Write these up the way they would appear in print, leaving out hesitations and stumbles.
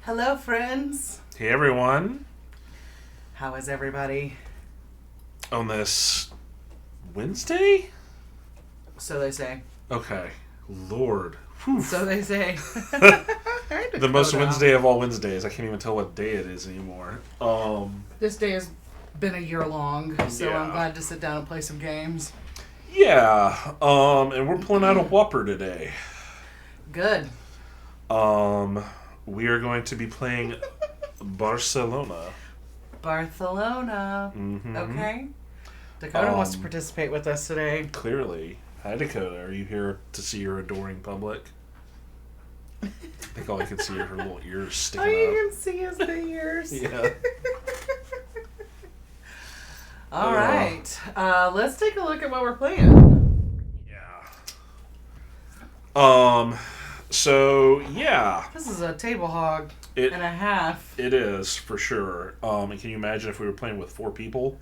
Hello, friends. Hey everyone, How is everybody? on this Wednesday? So they say. Okay, Lord. Whew. So they say. The most Wednesday of all Wednesdays. I can't even tell what day it is anymore. This day has been a year long, so Yeah. I'm glad to sit down and play some games. Yeah, and we're pulling out a whopper today. Good. We are going to be playing Barcelona. Barcelona. Mm-hmm. Okay. Dakota wants to participate with us today. Clearly. Hi, Dakota. Are you here to see your adoring public? I think all I can see are her little ears sticking All you up. can see is the ears. Yeah. All right. Let's take a look at what we're playing. Yeah. So, yeah. This is a table hog It and a half. It is, for sure. And can you imagine if we were playing with 4 people?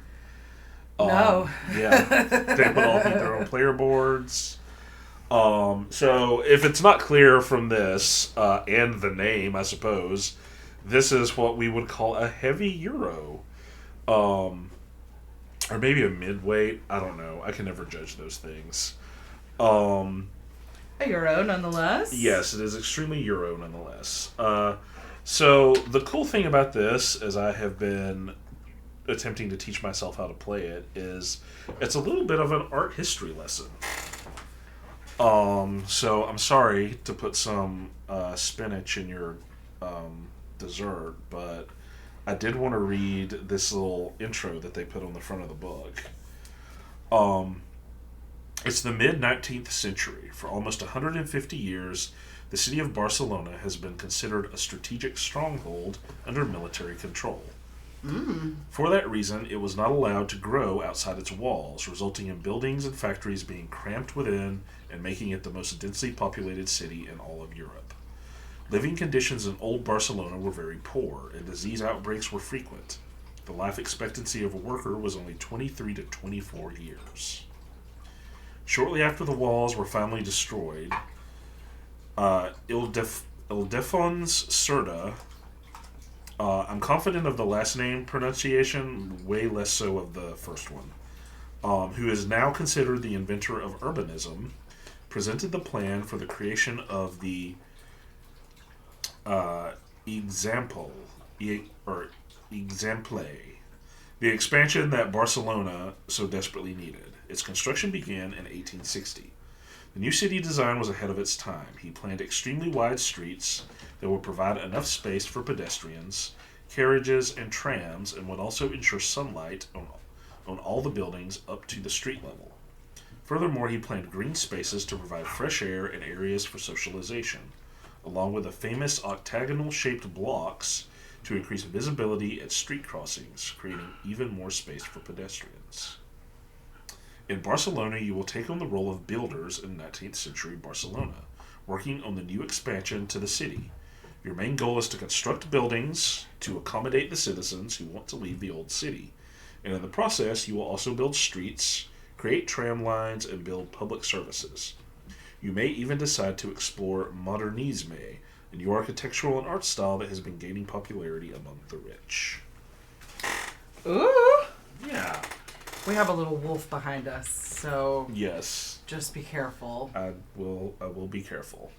No. Yeah. They would all need their own player boards. So, if it's not clear from this, and the name, I suppose, this is what we would call a heavy Euro. Or maybe a midweight. I don't know. I can never judge those things. A euro, nonetheless. Yes, it is extremely Euro, nonetheless. So, the cool thing about this, as I have been attempting to teach myself how to play it, is it's a little bit of an art history lesson. So, I'm sorry to put some spinach in your dessert, but I did want to read this little intro that they put on the front of the book. It's the mid-19th century. For almost 150 years, the city of Barcelona has been considered a strategic stronghold under military control. For that reason, it was not allowed to grow outside its walls, resulting in buildings and factories being cramped within and making it the most densely populated city in all of Europe. Living conditions in old Barcelona were very poor, and disease outbreaks were frequent. The life expectancy of a worker was only 23 to 24 years. Shortly after the walls were finally destroyed, Ildefons Cerda, I'm confident of the last name pronunciation, way less so of the first one, who is now considered the inventor of urbanism, presented the plan for the creation of the Exemple, the expansion that Barcelona so desperately needed. Its construction began in 1860. The new city design was ahead of its time. He planned extremely wide streets that would provide enough space for pedestrians, carriages, and trams, and would also ensure sunlight on all the buildings up to the street level. Furthermore, he planned green spaces to provide fresh air and areas for socialization, along with the famous octagonal-shaped blocks to increase visibility at street crossings, creating even more space for pedestrians. In Barcelona, you will take on the role of builders in 19th century Barcelona, working on the new expansion to the city. Your main goal is to construct buildings to accommodate the citizens who want to leave the old city. And in the process, you will also build streets, create tram lines, and build public services. You may even decide to explore modernisme, a new architectural and art style that has been gaining popularity among the rich. Ooh. Yeah. We have a little wolf behind us, so Yes. just be careful. I will be careful.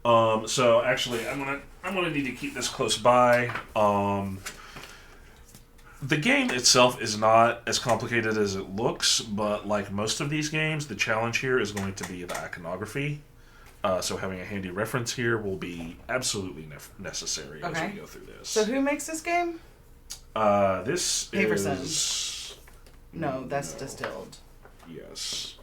So actually, I'm gonna need to keep this close by. The game itself is not as complicated as it looks, but like most of these games, the challenge here is going to be the iconography. So having a handy reference here will be absolutely necessary as we go through this. So who makes this game? This Paverson. is... No, that's distilled. Yes.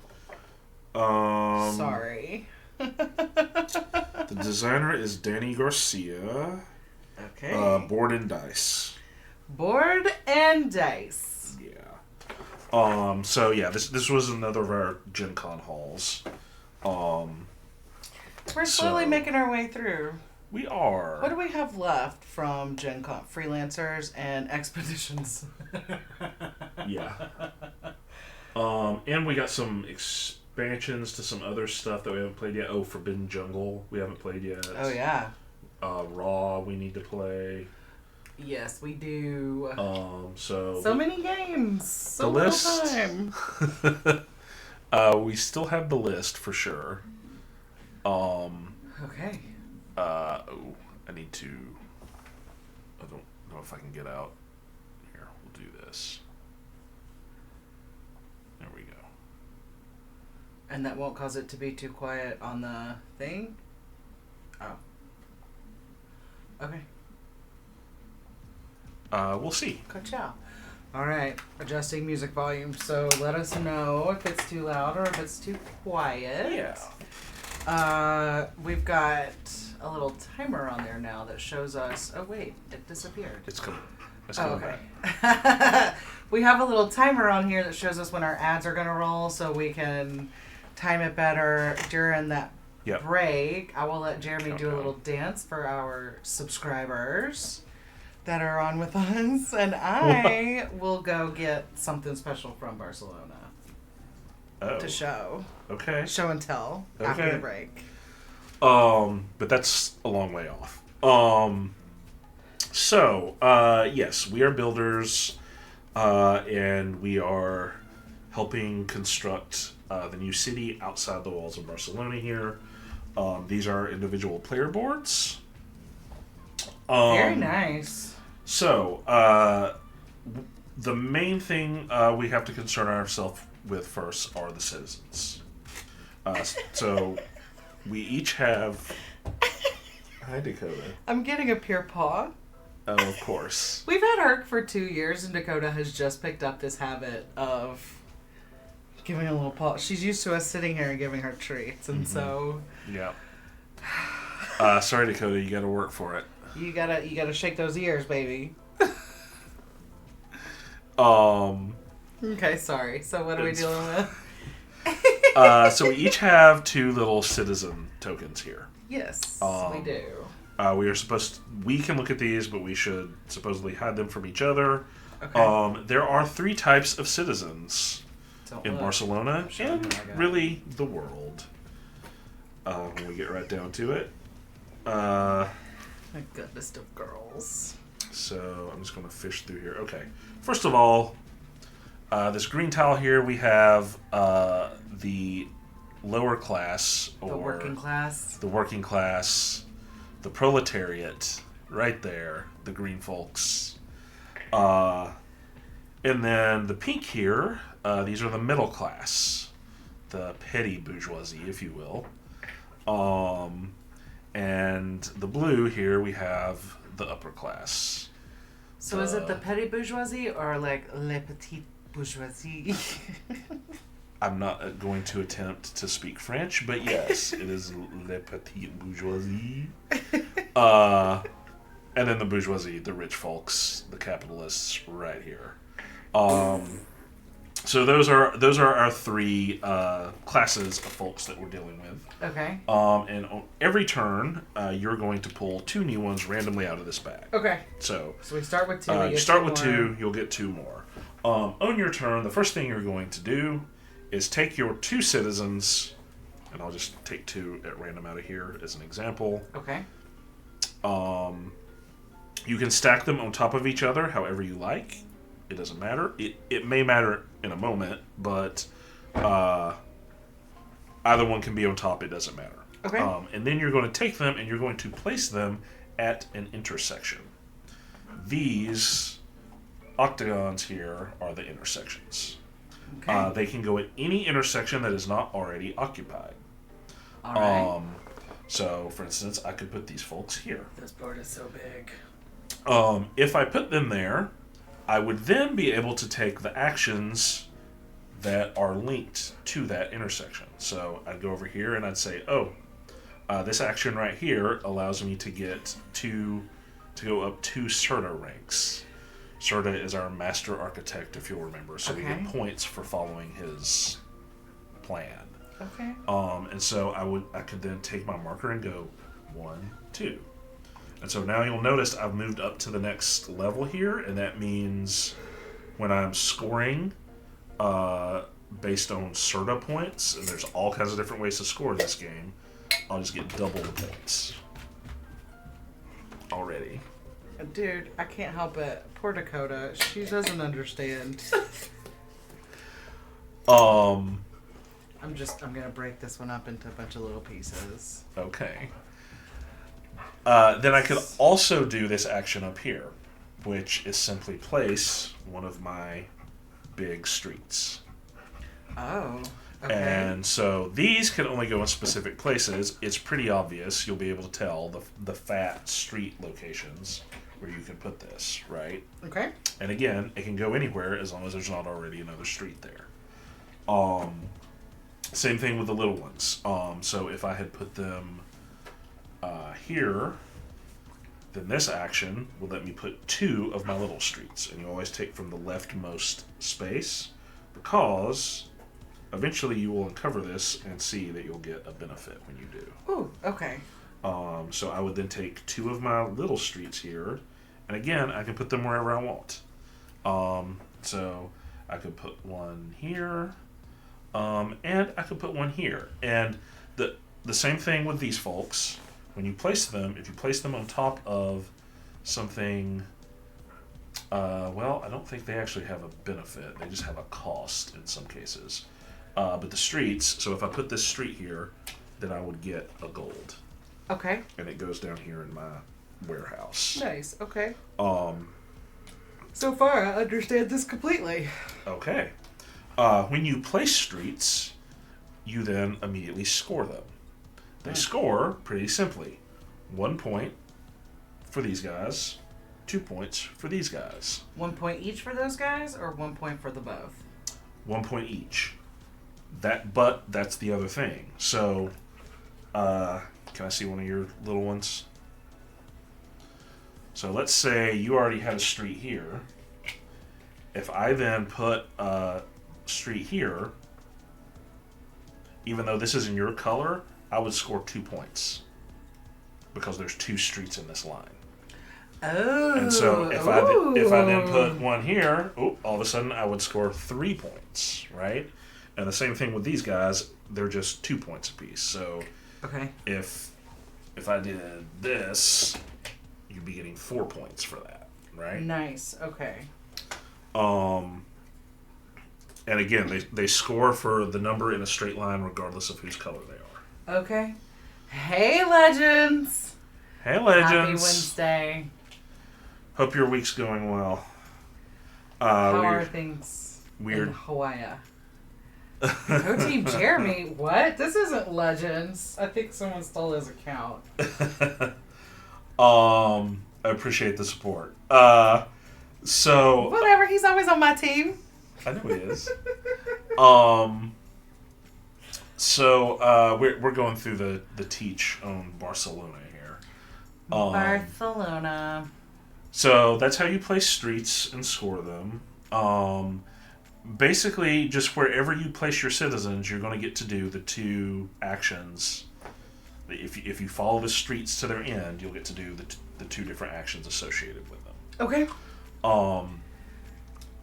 Sorry. The designer is Dani Garcia. Okay. Board and Dice. Board and Dice. Yeah. So yeah, this was another of our Gen Con hauls. We're slowly making our way through. We are. What do we have left from Gen Con? Freelancers and expeditions. Yeah. And we got some expansions to some other stuff that we haven't played yet. Oh, Forbidden Jungle we haven't played yet. Oh yeah. Raw we need to play. Yes, we do. So many games. So the little list. time. We still have the list for sure. Okay. I need to. I don't know if I can get out. Here, we'll do this. There we go. And that won't cause it to be too quiet on the thing? Oh. Okay. We'll see. Ka-chow. Alright, adjusting music volume. So let us know if it's too loud or if it's too quiet. Yeah. We've got a little timer on there now that shows us... Oh, wait. It disappeared. It's coming. It's coming back. We have a little timer on here that shows us when our ads are going to roll so we can time it better during that break. I will let Jeremy do a little dance for our subscribers that are on with us, and I will go get something special from Barcelona to show. Okay. Show and tell after the break. But that's a long way off. Yes, we are builders, and we are helping construct the new city outside the walls of Barcelona here. These are individual player boards. Very nice. So, the main thing we have to concern ourselves with first are the citizens. So, we each have... Hi, Dakota. I'm getting a pure paw. Oh, of course. We've had Herc for 2 years, and Dakota has just picked up this habit of giving a little paw. She's used to us sitting here and giving her treats, and so... Yeah. Sorry, Dakota, you gotta work for it. You gotta shake those ears, baby. Okay, sorry. So what are we dealing with? So we each have 2 little citizen tokens here. Yes, we do. We can look at these, but we should supposedly hide them from each other. Okay. There are 3 types of citizens in Barcelona and really the world. When we get right down to it. My goodness of girls. So I'm just going to fish through here. Okay. First of all, this green tile here, we have the lower class, or the working class. The working class, the proletariat, right there, the green folks. And then the pink here, these are the middle class, the petty bourgeoisie, if you will. And the blue here, we have the upper class. So is it the petty bourgeoisie or like le petit bourgeoisie? I'm not going to attempt to speak French, but yes, it is le petit bourgeoisie. And then the bourgeoisie, the rich folks, the capitalists, right here. So those are our 3 classes of folks that we're dealing with. Okay. And on every turn, you're going to pull 2 new ones randomly out of this bag. Okay. So we start with 2. You start with 2. You'll get 2 more. On your turn, the first thing you're going to do is take your 2 citizens, and I'll just take 2 at random out of here as an example. Okay. You can stack them on top of each other however you like. It doesn't matter. It may matter in a moment, but either one can be on top. It doesn't matter. Okay. And then you're going to take them and you're going to place them at an intersection. These octagons here are the intersections. Okay. They can go at any intersection that is not already occupied. All right. So, for instance, I could put these folks here. This board is so big. If I put them there, I would then be able to take the actions that are linked to that intersection. So I'd go over here and I'd say, this action right here allows me to get to go up 2 Serta ranks. Serta is our master architect, if you'll remember. So we get points for following his plan. Okay. And so I could then take my marker and go 1, 2. And so now you'll notice I've moved up to the next level here, and that means when I'm scoring based on Serta points, and there's all kinds of different ways to score in this game, I'll just get double the points. already. Dude, I can't help it. Poor Dakota. She doesn't understand. I'm gonna break this one up into a bunch of little pieces. Okay. Then I could also do this action up here, which is simply place one of my big streets. Oh. Okay. And so these can only go in specific places. It's pretty obvious. You'll be able to tell the fat street locations where you can put this, right? Okay. And again, it can go anywhere as long as there's not already another street there. Same thing with the little ones. So if I had put them here, then this action would let me put 2 of my little streets. And you always take from the leftmost space because eventually you will uncover this and see that you'll get a benefit when you do. Ooh, okay. So I would then take 2 of my little streets here, and again, I can put them wherever I want. So I could put one here, and I could put one here. And the same thing with these folks. When you place them, if you place them on top of something, well, I don't think they actually have a benefit. They just have a cost in some cases. But the streets, so if I put this street here, then I would get a gold. Okay. And it goes down here in my warehouse. Nice. Okay. So far, I understand this completely. Okay. When you place streets, you then immediately score them. They score pretty simply. 1 point for these guys, 2 points for these guys. 1 point each for those guys, or 1 point for the both? 1 point each. But that's the other thing. So, can I see one of your little ones? So let's say you already had a street here. If I then put a street here, even though this isn't your color, I would score 2 points because there's 2 streets in this line. Oh. And so if I then put one here, all of a sudden I would score 3 points, right? And the same thing with these guys, they're just 2 points apiece. So okay. If I did this, you'd be getting 4 points for that, right? Nice. Okay. And again, they score for the number in a straight line regardless of whose color they are. Okay. Hey, Legends! Hey, Legends! Happy Wednesday. Hope your week's going well. How are things in Hawaii? Go Team Jeremy. What? This isn't Legends. I think someone stole his account. I appreciate the support. So whatever, he's always on my team. I know he is. So we're going through the teach on Barcelona here. Barcelona. So that's how you place streets and score them. Basically, just wherever you place your citizens, you're going to get to do the 2 actions. If you follow the streets to their end, you'll get to do the 2 different actions associated with them. Okay.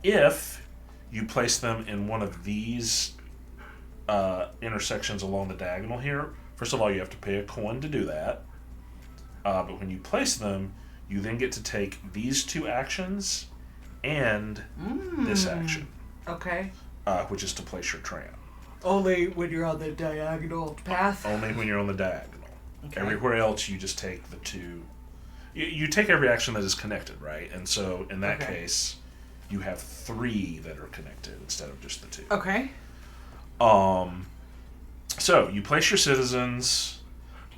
If you place them in one of these intersections along the diagonal here, first of all, you have to pay a coin to do that. But when you place them, you then get to take these 2 actions and this action. Okay. Which is to place your tram. Only when you're on the diagonal path? Only when you're on the diagonal. Okay. Everywhere else, you just take the 2. You take every action that is connected, right? And so, in that case, you have 3 that are connected instead of just the 2. Okay. So, you place your citizens,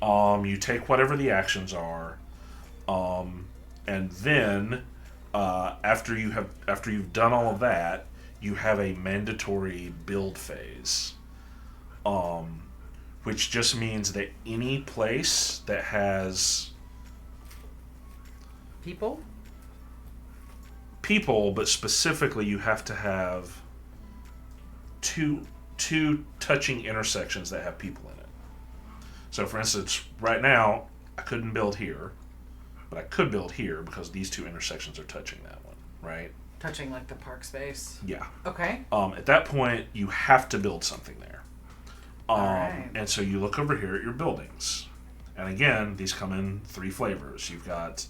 you take whatever the actions are, and then, after you've done all of that, you have a mandatory build phase, which just means that any place that has people, but specifically you have to have two touching intersections that have people in it. So for instance, right now I couldn't build here, but I could build here because these 2 intersections are touching that one, right? Touching like the park space. Yeah. Okay. At that point, you have to build something there. Right. And so you look over here at your buildings. And again, these come in 3 flavors. You've got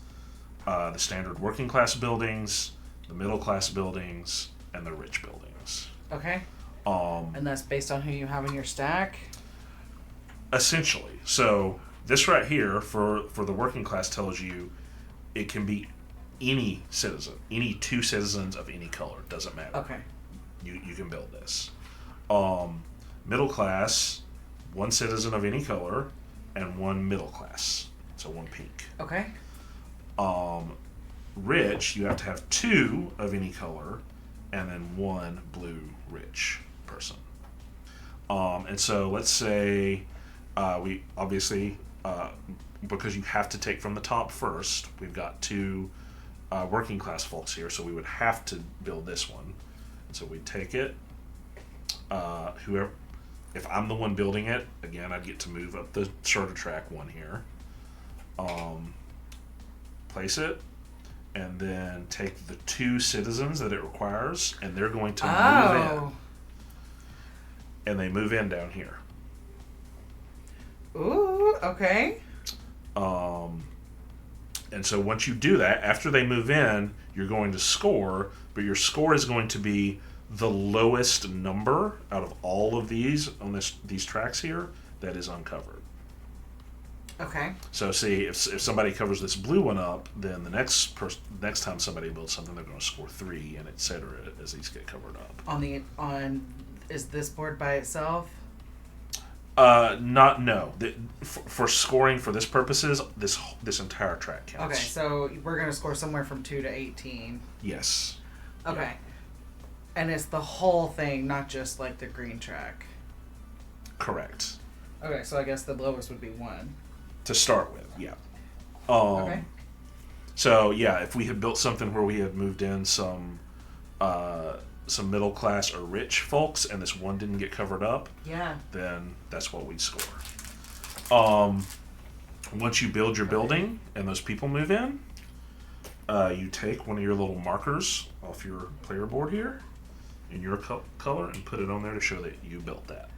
the standard working class buildings, the middle class buildings, and the rich buildings. Okay. And that's based on who you have in your stack? Essentially. So this right here for the working class tells you it can be any citizen, any two citizens of any color. Doesn't matter. Okay. You can build this. Middle class, one citizen of any color, and one middle class. So one pink. Okay. Rich, you have to have two of any color, and then one blue rich person. And so let's say we obviously, because you have to take from the top first, we've got two working class folks here, so we would have to build this one. And so we'd take it. Whoever, if I'm the one building it, again, I'd get to move up the shorter track one here. Place it, and then take the two citizens that it requires, and they're going to move in. And they move in down here. Ooh, okay. And so once you do that, after they move in, you're going to score, but your score is going to be the lowest number out of all of these on these tracks here that is uncovered. Okay. So see, if somebody covers this blue one up, then the next time somebody builds something, they're going to score 3, and etc. as these get covered up. Is this board by itself? For scoring for this purposes, this entire track counts. Okay, so we're going to score somewhere from 2 to 18. Yes. Okay. Yeah. And it's the whole thing, not just like the green track. Correct. Okay, so I guess the lowest would be 1. To start with, yeah. Okay. So yeah, if we had built something where we had moved in some middle class or rich folks, and this one didn't get covered up, yeah, then that's what we'd score. Once you build your building and those people move in, you take one of your little markers off your player board here in your color and put it on there to show that you built that.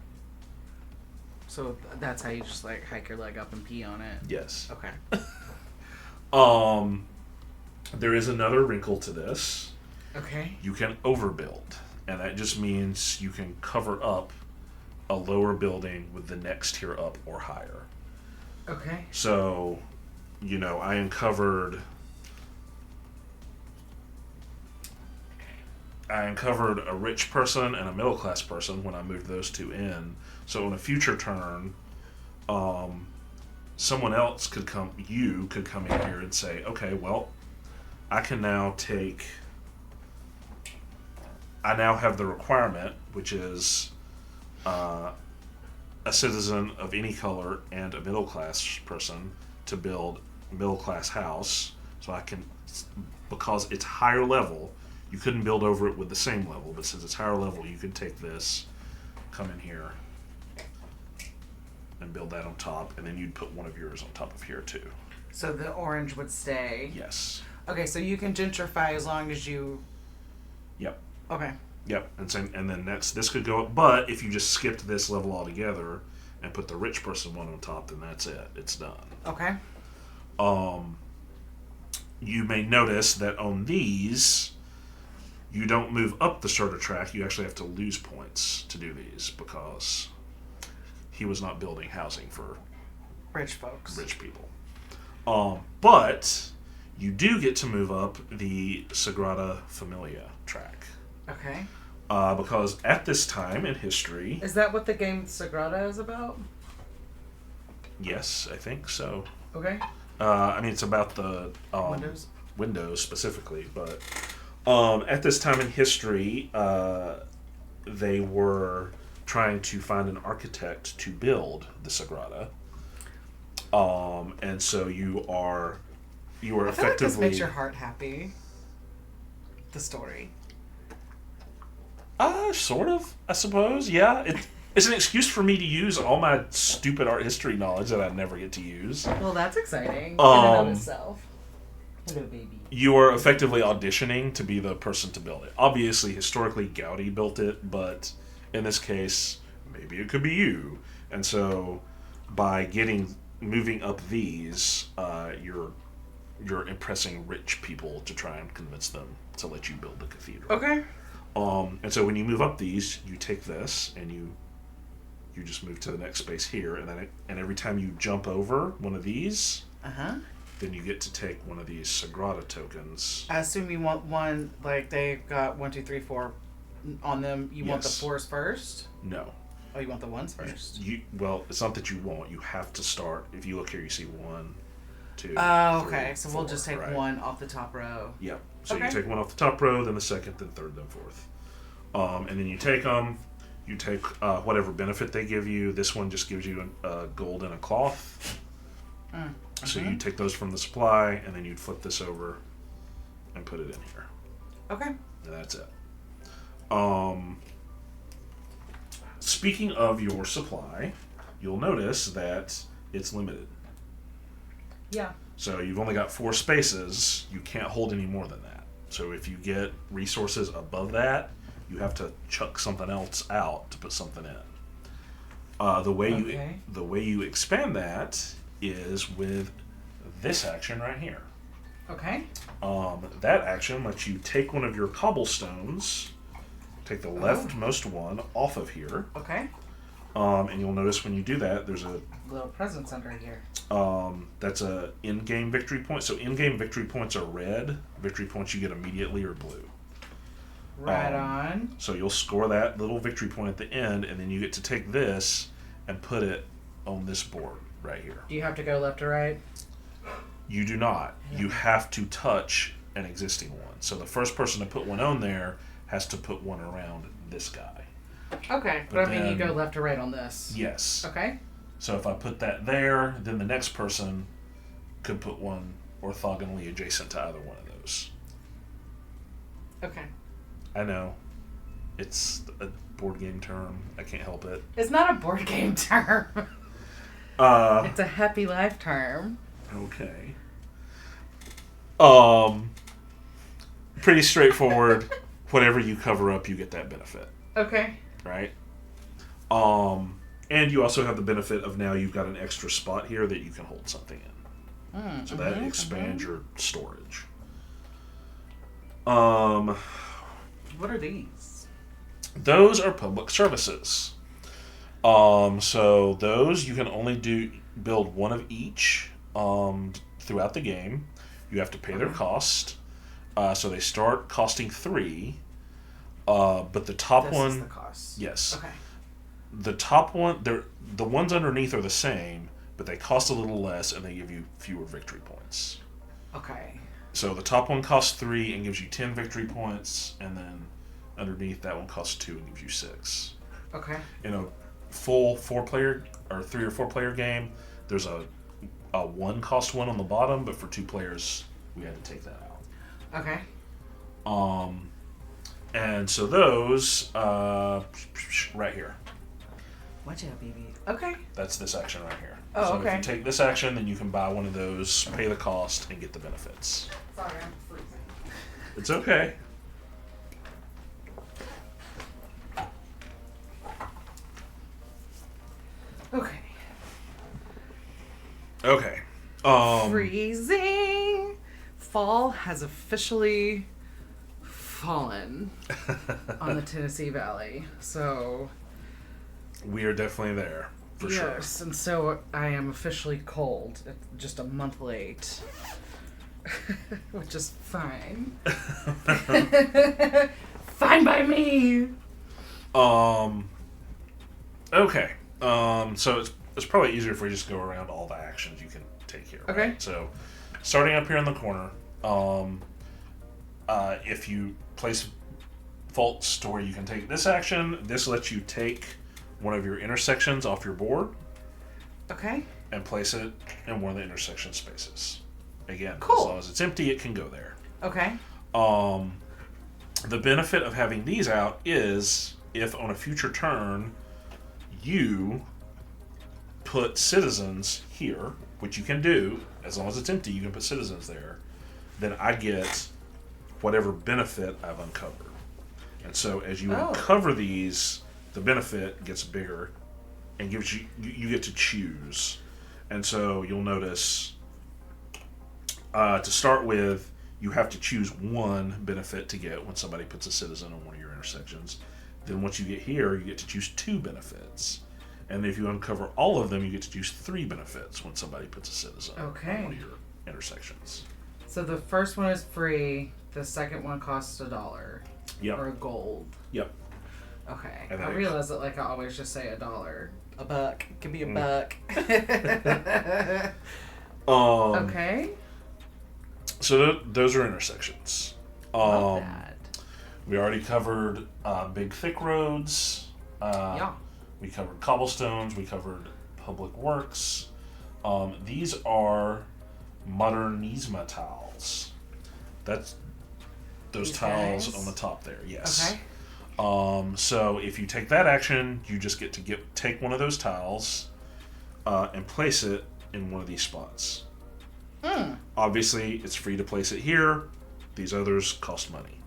So that's how you just like hike your leg up and pee on it? Yes. Okay. There is another wrinkle to this. Okay. You can overbuild, and that just means you can cover up a lower building with the next tier up or higher. Okay. So, I uncovered a rich person and a middle class person when I moved those two in. So in a future turn, someone else could come in here and say, okay, well, I now have the requirement, which is a citizen of any color and a middle class person to build a middle class house. So I can, because it's higher level, you couldn't build over it with the same level, but since it's higher level, you could take this, come in here, and build that on top, and then you'd put one of yours on top of here too. So the orange would stay? Yes. Okay, so you can gentrify as long as you... Yep. Okay. Yep, and then this could go up, but if you just skipped this level altogether and put the rich person one on top, then that's it. It's done. Okay. You may notice that on these, you don't move up the starter track. You actually have to lose points to do these because he was not building housing for rich folks, rich people. But you do get to move up the Sagrada Familia track. Okay. Because at this time in history... Is that what the game Sagrada is about? Yes, I think so. Okay. It's about the... Windows specifically, but... at this time in history, they were trying to find an architect to build the Sagrada. And so you are effectively... I feel like this makes your heart happy. The story. Sort of, I suppose. Yeah, it's an excuse for me to use all my stupid art history knowledge that I never get to use. Well, that's exciting in and of itself. Hello, baby. You are effectively auditioning to be the person to build it. Obviously, historically, Gaudi built it, but in this case, maybe it could be you. And so, by moving up these, you're you're impressing rich people to try and convince them to let you build the cathedral. Okay. And so when you move up these, you take this and you just move to the next space here, and every time you jump over one of these, then you get to take one of these Sagrada tokens. I assume you want one, like they've got 1, 2, 3, 4 on them. You want the 4s first? No. Oh, you want the 1s first? Well, it's not that you want. You have to start. If you look here, you see 1, 2. Oh, okay. 3, So 4, we'll just take one off the top row. Yep. So you take one off the top row, then the second, then third, then fourth. And then you take them. You take whatever benefit they give you. This one just gives you a gold and a cloth. So you take those from the supply, and then you'd flip this over and put it in here. Okay. And that's it. Speaking of your supply, you'll notice that it's limited. Yeah. So you've only got 4 spaces. You can't hold any more than that. So if you get resources above that, you have to chuck something else out to put something in. The way you expand that is with this action right here. Okay. That action lets you take one of your cobblestones, take the leftmost one off of here. Okay. And you'll notice when you do that, there's a little presence under here. That's a in-game victory point. So in-game victory points are red. Victory points you get immediately are blue. Right on. So you'll score that little victory point at the end, and then you get to take this and put it on this board right here. Do you have to go left or right? You do not. You have to touch an existing one. So the first person to put one on there has to put one around this guy. Okay, but I mean, you go left or right on this. Yes. Okay. So if I put that there, then the next person could put one orthogonally adjacent to either one of those. Okay. I know. It's a board game term. I can't help it. It's not a board game term. It's a happy life term. Okay. Pretty straightforward. Whatever you cover up, you get that benefit. Okay. Right? And you also have the benefit of now you've got an extra spot here that you can hold something in. So that expands your storage. What are these? Those are public services. So those you can only build one of each throughout the game. You have to pay their cost. So they start costing 3. But the top this one is the cost. Yes. Okay. The top one, the ones underneath are the same, but they cost a little less and they give you fewer victory points. Okay. So the top one costs 3 and gives you 10 victory points, and then underneath that one costs 2 and gives you 6. Okay. In a full 4-player or 3 or 4-player game, there's a 1 cost 1 on the bottom, but for 2 players, we had to take that out. Okay. And so those right here. Watch out, baby. Okay. That's this action right here. Oh, so okay. if you take this action, then you can buy one of those, pay the cost, and get the benefits. Sorry, I'm freezing. It's okay. Okay. Okay. Freezing. Fall has officially fallen on the Tennessee Valley. So we are definitely there, for sure. Yes, and so I am officially cold. It's just a month late. Which is fine. Fine by me. Okay. So it's probably easier if we just go around all the actions you can take here. Right? Okay. So starting up here in the corner, if you place faults to where you can take this action, this lets you take one of your intersections off your board. Okay. And place it in one of the intersection spaces. Again, cool. As long as it's empty, it can go there. Okay. The benefit of having these out is if on a future turn you put citizens here, which you can do, as long as it's empty, you can put citizens there, then I get whatever benefit I've uncovered. And so as you uncover these, the benefit gets bigger and gives you get to choose. And so you'll notice to start with, you have to choose one benefit to get when somebody puts a citizen on one of your intersections. Then once you get here, you get to choose 2 benefits. And if you uncover all of them, you get to choose 3 benefits when somebody puts a citizen on one of your intersections. So the first one is free. The second one costs $1. Yep. Or gold. Yep. Okay. I realize that I always just say $1. A buck. Give me a buck. Okay. So those are intersections. Love that. We already covered big, thick roads. Yeah. We covered cobblestones. We covered public works. These are modernismo tiles. That's those tiles on the top there. Yes. Okay. So if you take that action, you just get to take one of those tiles and place it in one of these spots. Obviously, it's free to place it here. These others cost money.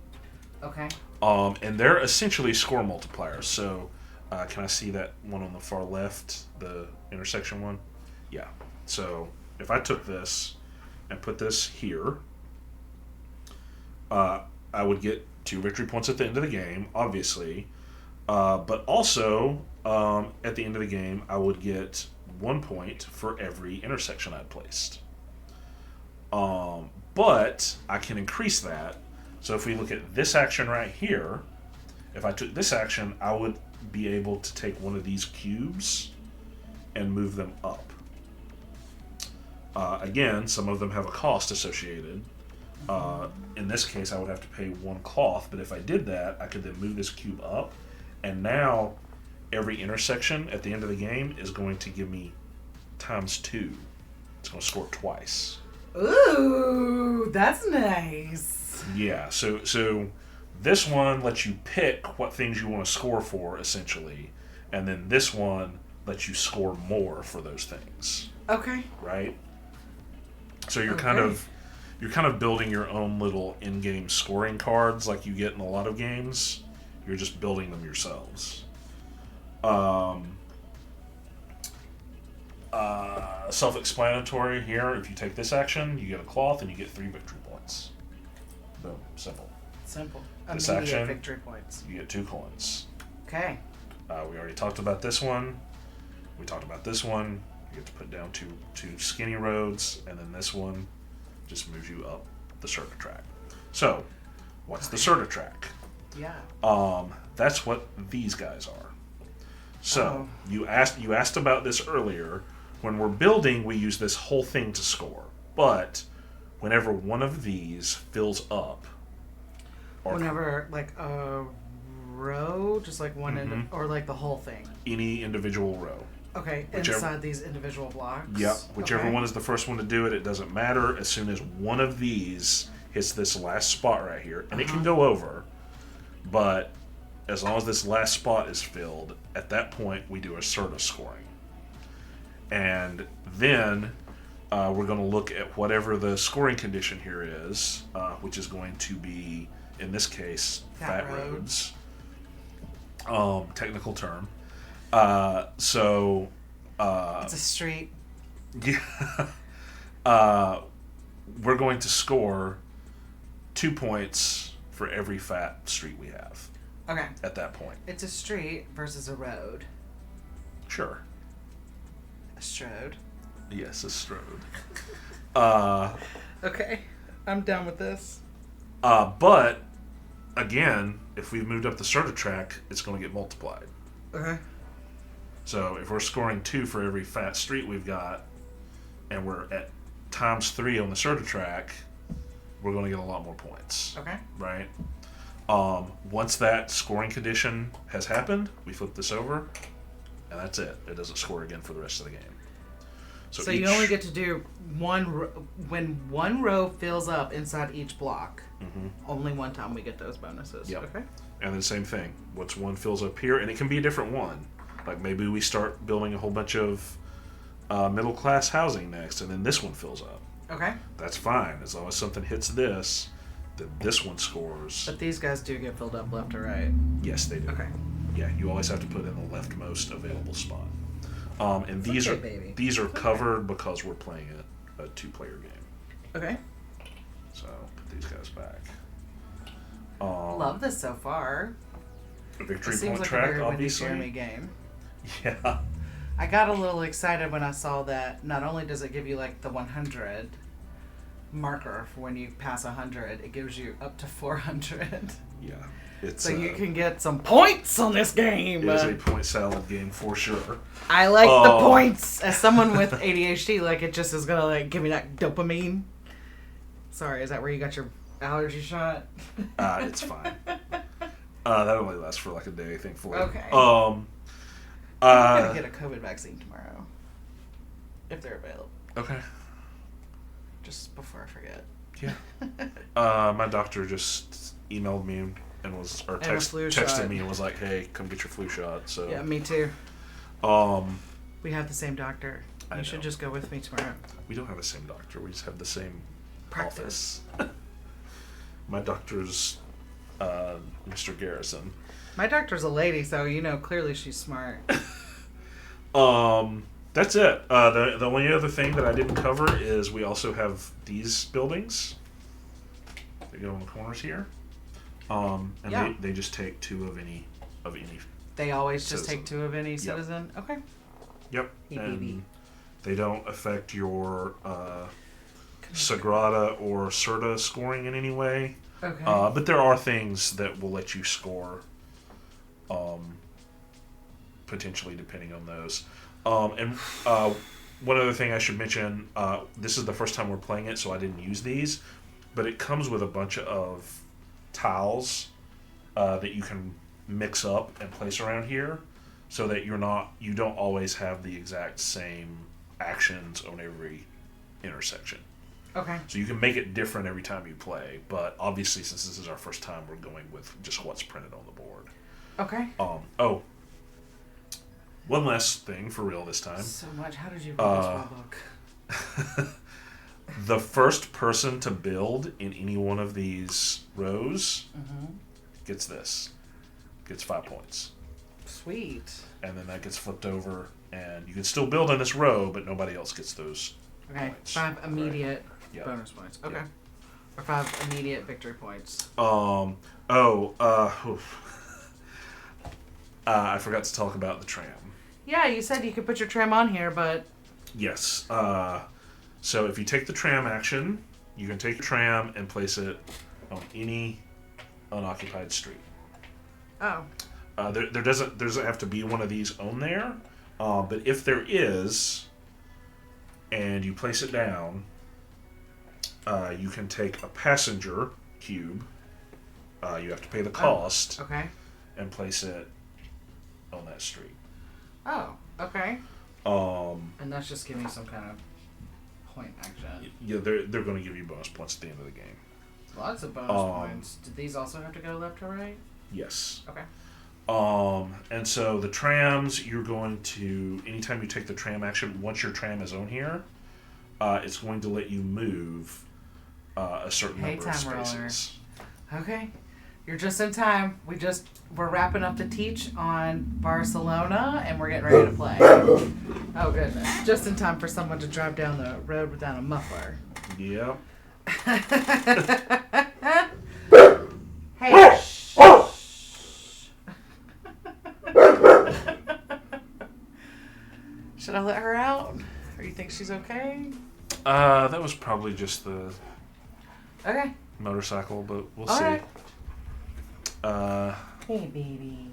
Okay. And they're essentially score multipliers. So, can I see that one on the far left, the intersection one? Yeah. So, if I took this and put this here, I would get 2 victory points at the end of the game, obviously. But also, at the end of the game, I would get 1 point for every intersection I'd placed. But I can increase that. So if we look at this action right here, if I took this action, I would be able to take one of these cubes and move them up. Again, some of them have a cost associated. In this case, I would have to pay 1 cloth, but if I did that, I could then move this cube up, and now every intersection at the end of the game is going to give me ×2. It's going to score twice. Ooh, that's nice. Yeah, so this one lets you pick what things you want to score for, essentially, and then this one lets you score more for those things. Okay. Right? So you're kind of building your own little in-game scoring cards like you get in a lot of games. You're just building them yourselves. Self-explanatory here. If you take this action, you get a cloth and you get 3 victory points. Boom. Simple. This action, victory points. You get 2 coins. Okay. We already talked about this one. We talked about this one. You get to put down two skinny roads, and then this one just moves you up the Serta track. So, what's the Serta track? Yeah. That's what these guys are. So, you asked about this earlier. When we're building, we use this whole thing to score. But whenever one of these fills up, whenever a row, just one end, or the whole thing. Any individual row. Okay, inside these individual blocks. Yep, whichever one is the first one to do it, it doesn't matter. As soon as one of these hits this last spot right here, and it can go over, but as long as this last spot is filled, at that point we do a Serta scoring. And then we're going to look at whatever the scoring condition here is, which is going to be, in this case, fat roads. Technical term. It's a street. Yeah. We're going to score 2 points for every fat street we have. Okay. At that point. It's a street versus a road. Sure. A strode. Yes, a strode. Okay. I'm down with this. But, again, if we've moved up the Serta track, it's going to get multiplied. Okay. So if we're scoring 2 for every fat street we've got, and we're at ×3 on the Serta track, we're going to get a lot more points. Okay. Right? Once that scoring condition has happened, we flip this over, and that's it. It doesn't score again for the rest of the game. So you only get to do when one row fills up inside each block. Mm-hmm. Only one time we get those bonuses. Yep. Okay. And then same thing. Once one fills up here, and it can be a different one. Like maybe we start building a whole bunch of middle class housing next, and then this one fills up. Okay. That's fine as long as something hits this. Then this one scores. But these guys do get filled up left or right. Yes, they do. Okay. Yeah, you always have to put in the leftmost available spot. And these are covered because we're playing a 2-player game. Okay. So put these guys back. Love this so far. A victory It seems point like track, a very obviously. Jeremy game. Yeah. I got a little excited when I saw that not only does it give you like the 100 marker for when you pass 100, it gives you up to 400. Yeah. It's, so you can get some points on this game. It is a point salad game for sure. I like the points. As someone with ADHD, like it just is gonna like give me that dopamine. Sorry, is that where you got your allergy shot? It's fine. That only lasts for like a day, thankfully. Okay. I'm gonna get a COVID vaccine tomorrow, if they're available. Okay. Just before I forget. Yeah. My doctor just emailed me and texted me and was like, "Hey, come get your flu shot." So yeah, me too. We have the same doctor. You should just go with me tomorrow. We don't have the same doctor. We just have the same practice. My doctor's Mr. Garrison. My doctor's a lady, so clearly she's smart. That's it. The only other thing that I didn't cover is we also have these buildings. They go in the corners here. They just take 2 of any They always citizen. Just take 2 of any citizen? Yep. Okay. Yep. And they don't affect your Sagrada or Serta scoring in any way. Okay. But there are things that will let you score potentially depending on those. One other thing I should mention, this is the first time we're playing it, so I didn't use these, but it comes with a bunch of tiles that you can mix up and place around here so that you don't always have the exact same actions on every intersection. Okay. So you can make it different every time you play, but obviously since this is our first time, we're going with just what's printed on the board. Okay. One last thing for real this time. So much. How did you read this rule book? The first person to build in any one of these rows gets 5 points. Sweet. And then that gets flipped over, and you can still build in this row, but nobody else gets those points. 5 immediate Right. bonus points. Okay. Yep. Or 5 immediate victory points. I forgot to talk about the tram. Yeah, you said you could put your tram on here, but... Yes. So if you take the tram action, you can take the tram and place it on any unoccupied street. Oh. There doesn't have to be one of these on there, but if there is, and you place it down, you can take a passenger cube. You have to pay the cost. Okay. And place it on that street. Oh, okay. And that's just giving me some kind of point action. Yeah, they're going to give you bonus points at the end of the game. Lots of bonus points. Did these also have to go left or right? Yes. Okay. And so the trams, you're going to, anytime you take the tram action, once your tram is on here, it's going to let you move a certain number of spaces. Okay. You're just in time. We're wrapping up the teach on Barcelona, and we're getting ready to play. Oh, goodness. Just in time for someone to drive down the road without a muffler. Yep. Hey, shh. Should I let her out? Or you think she's okay? That was probably just the motorcycle, but we'll see. Right. Hey, baby.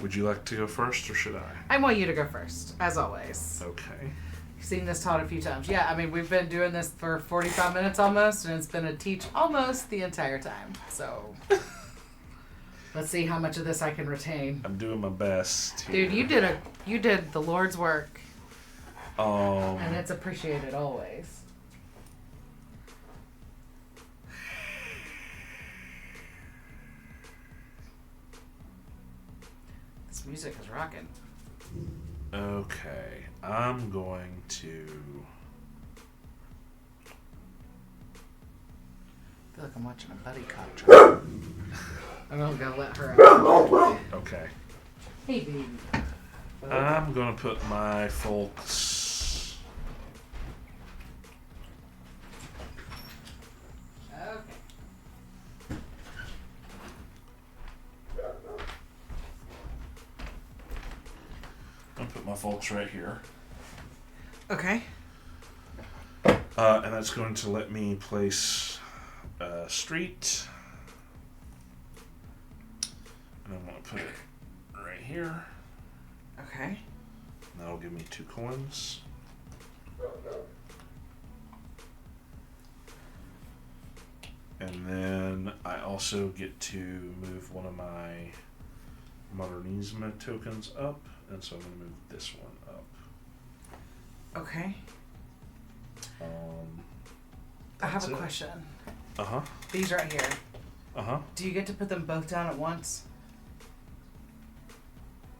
Would you like to go first, or should I? I want you to go first, as always. Okay. You've seen this taught a few times. Yeah, I mean, we've been doing this for 45 minutes almost, and it's been a teach almost the entire time. So, let's see how much of this I can retain. I'm doing my best here. Dude, you did the Lord's work. And it's appreciated always. This music is rocking. Okay, I'm going to... I feel like I'm watching a buddy cop track. I'm gonna let her out. Okay. Hey, baby. I'm gonna put my folks folks right here. Okay. And that's going to let me place a street. And I'm going to put it right here. Okay. And that'll give me 2 coins. And then I also get to move one of my Modernisme tokens up. And so I'm going to move this one up. Okay. I have a question. Uh-huh. These right here. Uh-huh. Do you get to put them both down at once?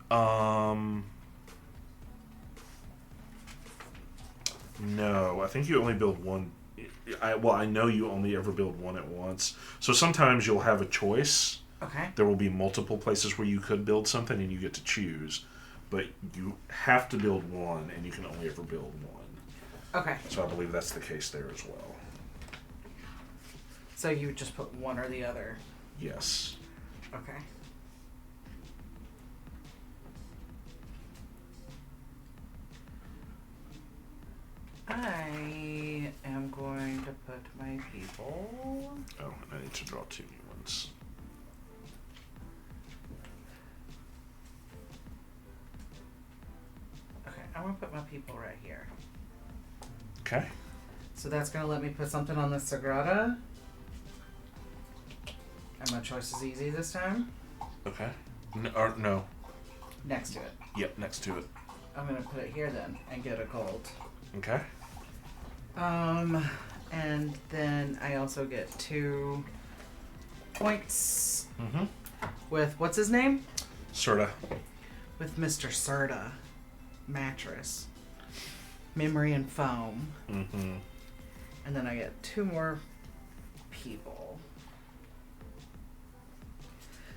No. I think you only build one. I know you only ever build one at once. So sometimes you'll have a choice. Okay. There will be multiple places where you could build something and you get to choose. But you have to build one, and you can only ever build one. Okay. So I believe that's the case there as well. So you would just put one or the other? Yes. Okay. I am going to put my people... Oh, and I need to draw 2 new ones. Okay, I'm going to put my people right here. Okay. So that's going to let me put something on the Sagrada. And my choice is easy this time. Okay. No. Next to it. Yep, next to it. I'm going to put it here then and get a gold. Okay. And then I also get 2 points with, what's his name? Serta. With Mr. Serta. Mattress. Memory and foam. Mm-hmm. And then I get 2 more people.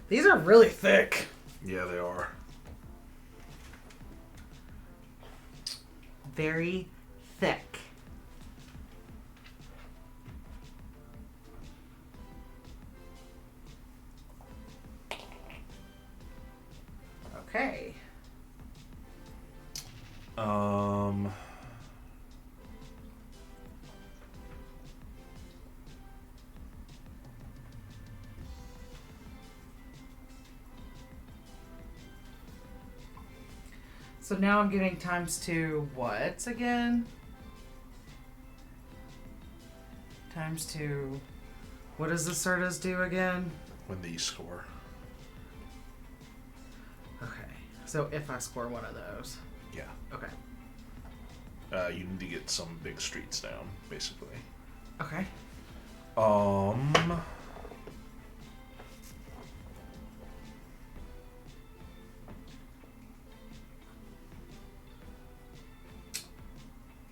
These are really thick. Yeah, they are. Very thick. Okay. So now I'm getting ×2 what again? ×2. What does the Sertas do again? When these score. Okay. So if I score one of those. Yeah. Okay. You need to get some big streets down, basically. Okay.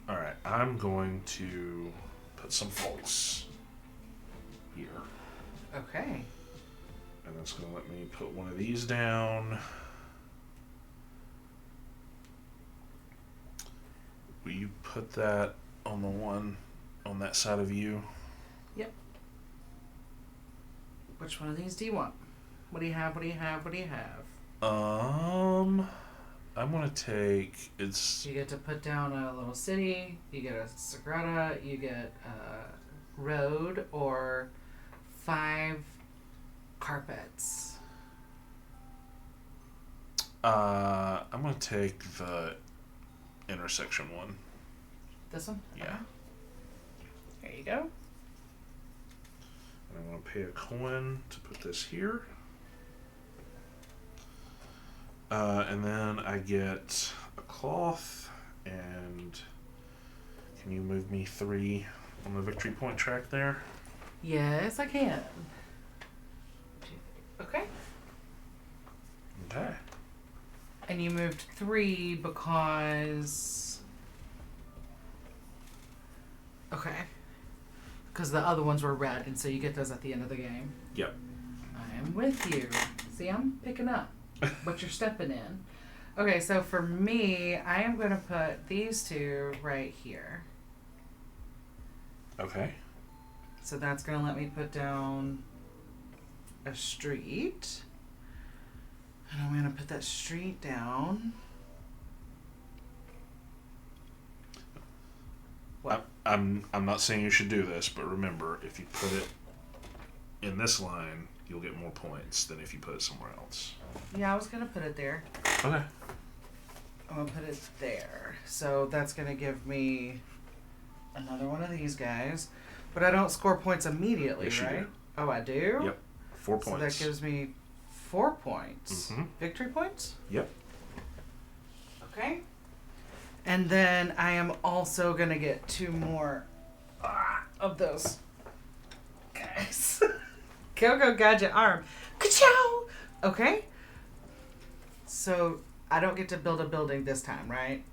Alright, I'm going to put some folks here. Okay. And that's going to let me put one of these down. Will you put that on the one on that side of you? Yep. Which one of these do you want? What do you have? What do you have? What do you have? I'm going to take... You get to put down a little city, you get a Sagrada, you get a road, or 5 carpets. I'm going to take the intersection one. This one? Yeah. Okay. There you go. And I'm going to pay a coin to put this here. And then I get a cloth, and can you move me 3 on the victory point track there? Yes, I can. Okay. Okay. And you moved 3 because... Okay. Because the other ones were red, and so you get those at the end of the game. Yep. I am with you. See, I'm picking up what you're stepping in. Okay, so for me, I am going to put these 2 right here. Okay. So that's going to let me put down a street. And I'm going to put that street down. I'm not saying you should do this, but remember, if you put it in this line, you'll get more points than if you put it somewhere else. Yeah, I was gonna put it there. Okay. I'm gonna put it there. So that's gonna give me another one of these guys. But I don't score points immediately, yes, right? You do. Oh, I do? Yep. 4 points. So that gives me 4 points. Mm-hmm. Victory points? Yep. Okay. And then I am also gonna get 2 more of those guys. Go gadget arm. Ka-chow! Okay. So I don't get to build a building this time, right?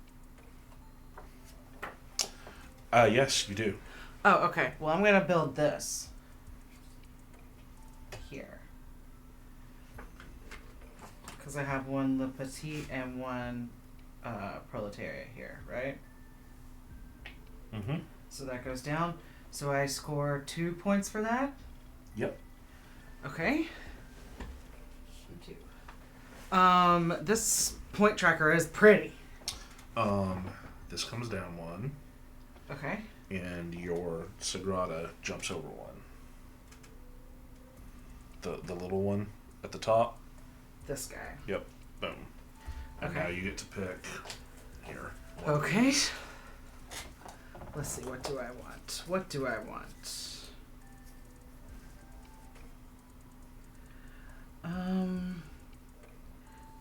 Yes, you do. Oh, okay. Well, I'm gonna build this here because I have one Le Petit and one Proletariat here, right? Mm-hmm. So that goes down. So I score 2 points for that. Yep. Okay. 2. This point tracker is pretty. This comes down 1. Okay. And your Sagrada jumps over 1. The little one at the top. This guy. Yep. Boom. And Okay. now you get to pick here. Okay. Let's see. What do I want? What do I want?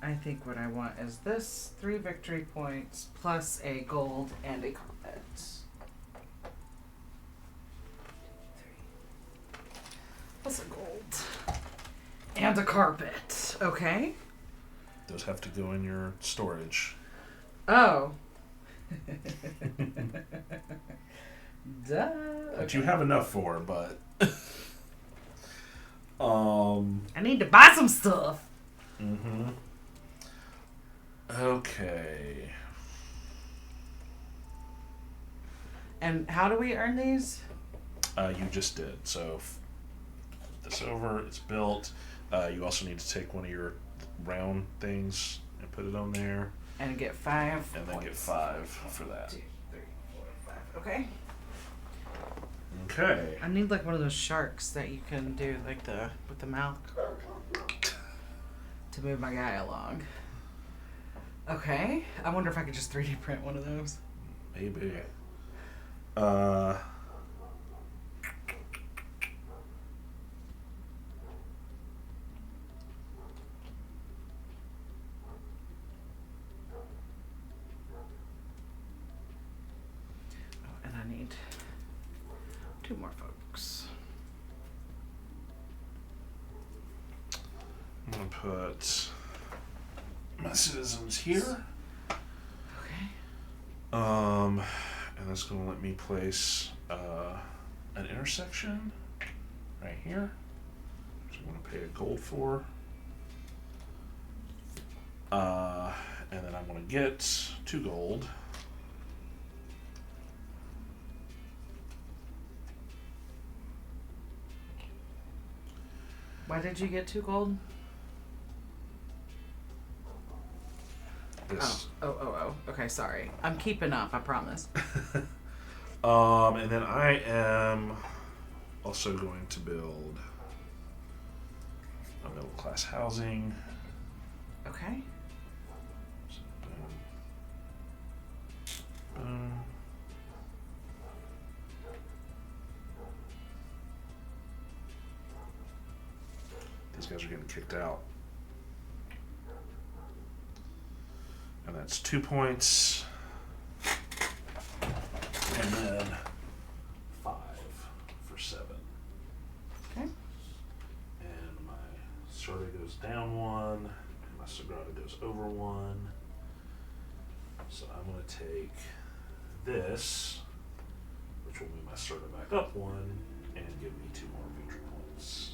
I think what I want is this 3 victory points plus a gold and a carpet. 3 plus a gold and a carpet. Okay. Those have to go in your storage. Oh. Duh. That you have enough for, but I need to buy some stuff. Mm-hmm. Okay. And how do we earn these? You just did. So this over, it's built. You also need to take one of your round things and put it on there. And get 5 And then points. get 5 for that. 2, 3, 4, 5. Okay. Okay. I need like one of those sharks that you can do like with the mouth to move my guy along. Okay. I wonder if I could just 3D print one of those. Maybe. And I need 2 more folks. I'm gonna put my citizens here. Okay. And that's gonna let me place an intersection right here, which I'm gonna pay a gold for. And then I'm gonna get 2 gold. Why did you get 2 gold? This. Oh. Okay, sorry. I'm keeping up, I promise. And then I am also going to build a middle class housing. Okay. So, boom. These guys are getting kicked out. And that's 2 points. And then 5 for 7. Okay. And my Sorta goes down 1. And my Sagrada goes over 1. So I'm going to take this, which will move my Sorta back up 1, and give me 2 more victory points.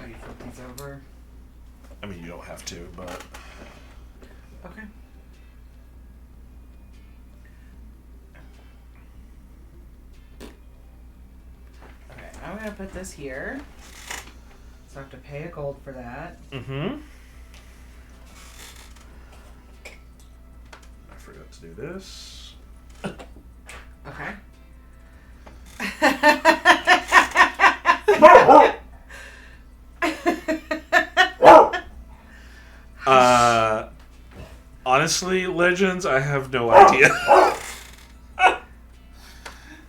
Oh, you flip these over? I mean, you don't have to, but Okay. Okay, I'm gonna put this here. So I have to pay a gold for that. mm-hmm. forgot to do this. Okay. Honestly, Legends, I have no idea.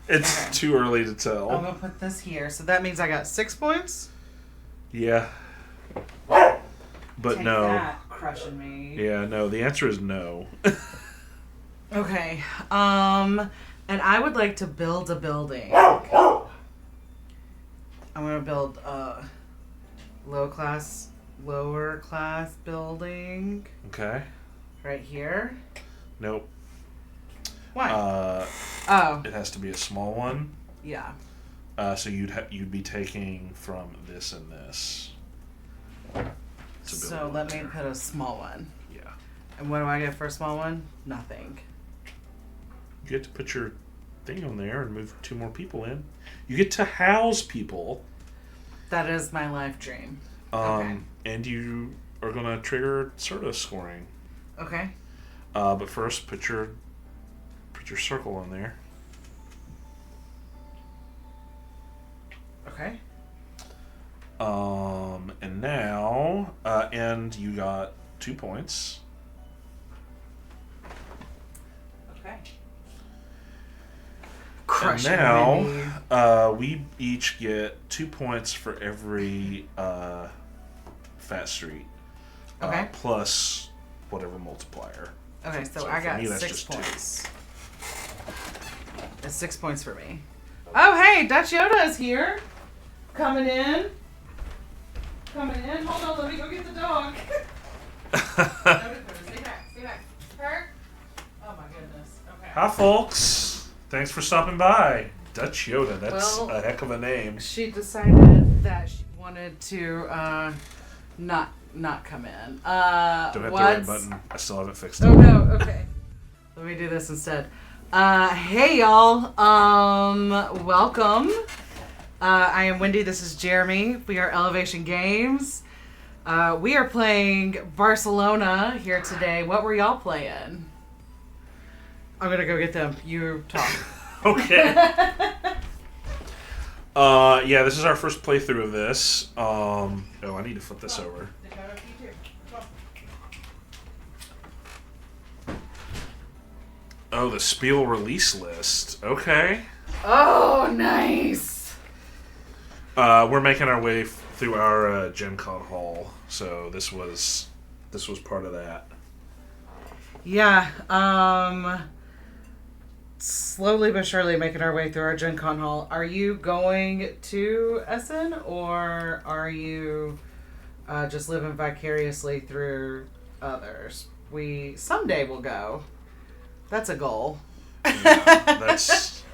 It's too early to tell. I'm gonna put this here, so that means I got 6 points. Yeah. But Take no. That, crushing me. Yeah, no. The answer is no. Okay. And I would like to build a building. I'm gonna build a lower class building. Okay. Right here. Nope. Why? It has to be a small one. Yeah. So you'd be taking from this and this. So let me put a small one. Yeah. And what do I get for a small one? Nothing. You get to put your thing on there and move 2 more people in. You get to house people. That is my life dream. Okay. And you are going to trigger Serta scoring. Okay. But first, put your circle on there. Okay. And now, and you got 2 points. Okay. And now, we each get 2 points for every fat street. Okay. Plus whatever multiplier. Okay, so I got 6 points. It's 6 points for me. Oh, hey, Dutch Yoda is here. Coming in. Hold on, let me go get the dog. Stay back. Her? Oh my goodness. Okay. Hi, folks. Thanks for stopping by. Dutch Yoda, that's a heck of a name. She decided that she wanted to not come in. Don't hit the right button. I still haven't fixed it. Oh no, okay. Let me do this instead. Hey y'all. Welcome. I am Wendy, this is Jeremy. We are Elevation Games. We are playing Barcelona here today. What were y'all playing? I'm gonna go get them. You talk. Okay. Yeah, this is our first playthrough of this. Oh, I need to flip this over. Oh, the Spiel release list. Okay. Oh, nice. We're making our way through our Gen Con haul, so this was part of that. Yeah. Slowly but surely making our way through our Gen Con haul. Are you going to Essen, or are you just living vicariously through others? We someday will go. That's a goal. Yeah, it's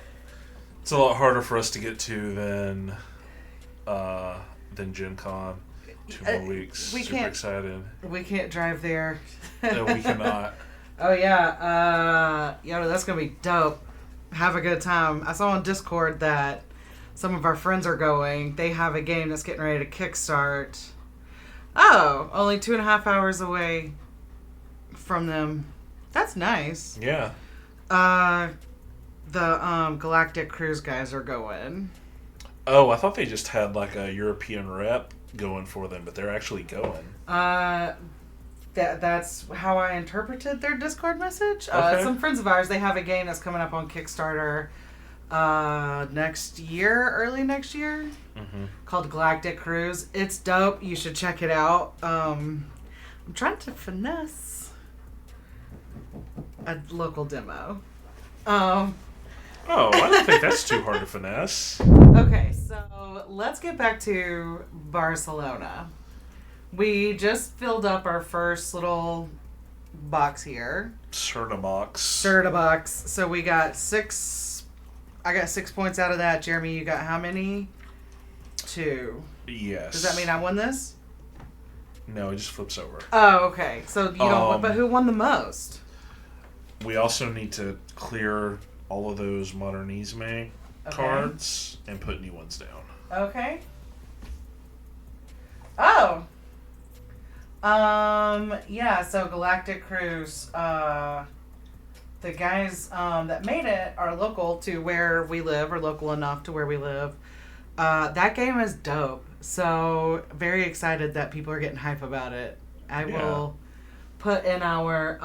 a lot harder for us to get to than Gen Con. 2 more weeks. Super excited. We can't drive there. No, we cannot. Oh yeah, that's gonna be dope. Have a good time. I saw on Discord that some of our friends are going. They have a game that's getting ready to kickstart. Oh, only 2.5 hours away from them. That's nice. Yeah. The Galactic Cruise guys are going. Oh, I thought they just had like a European rep going for them, but they're actually going. That's how I interpreted their Discord message. Okay. Some friends of ours, they have a game that's coming up on Kickstarter early next year, called Galactic Cruise. It's dope. You should check it out. I'm trying to finesse a local demo. Oh, I don't think that's too hard to finesse. Okay, so let's get back to Barcelona. We just filled up our first little box here. Serta box. So we got 6. I got 6 points out of that. Jeremy, you got how many? 2. Yes. Does that mean I won this? No, it just flips over. Oh, okay. So you don't. But who won the most? We also need to clear all of those Modernisme cards and put new ones down. Okay. Oh. Yeah, so Galactic Cruise, the guys that made it are local to where we live, or local enough to where we live. That game is dope. So very excited that people are getting hype about it. I will put in our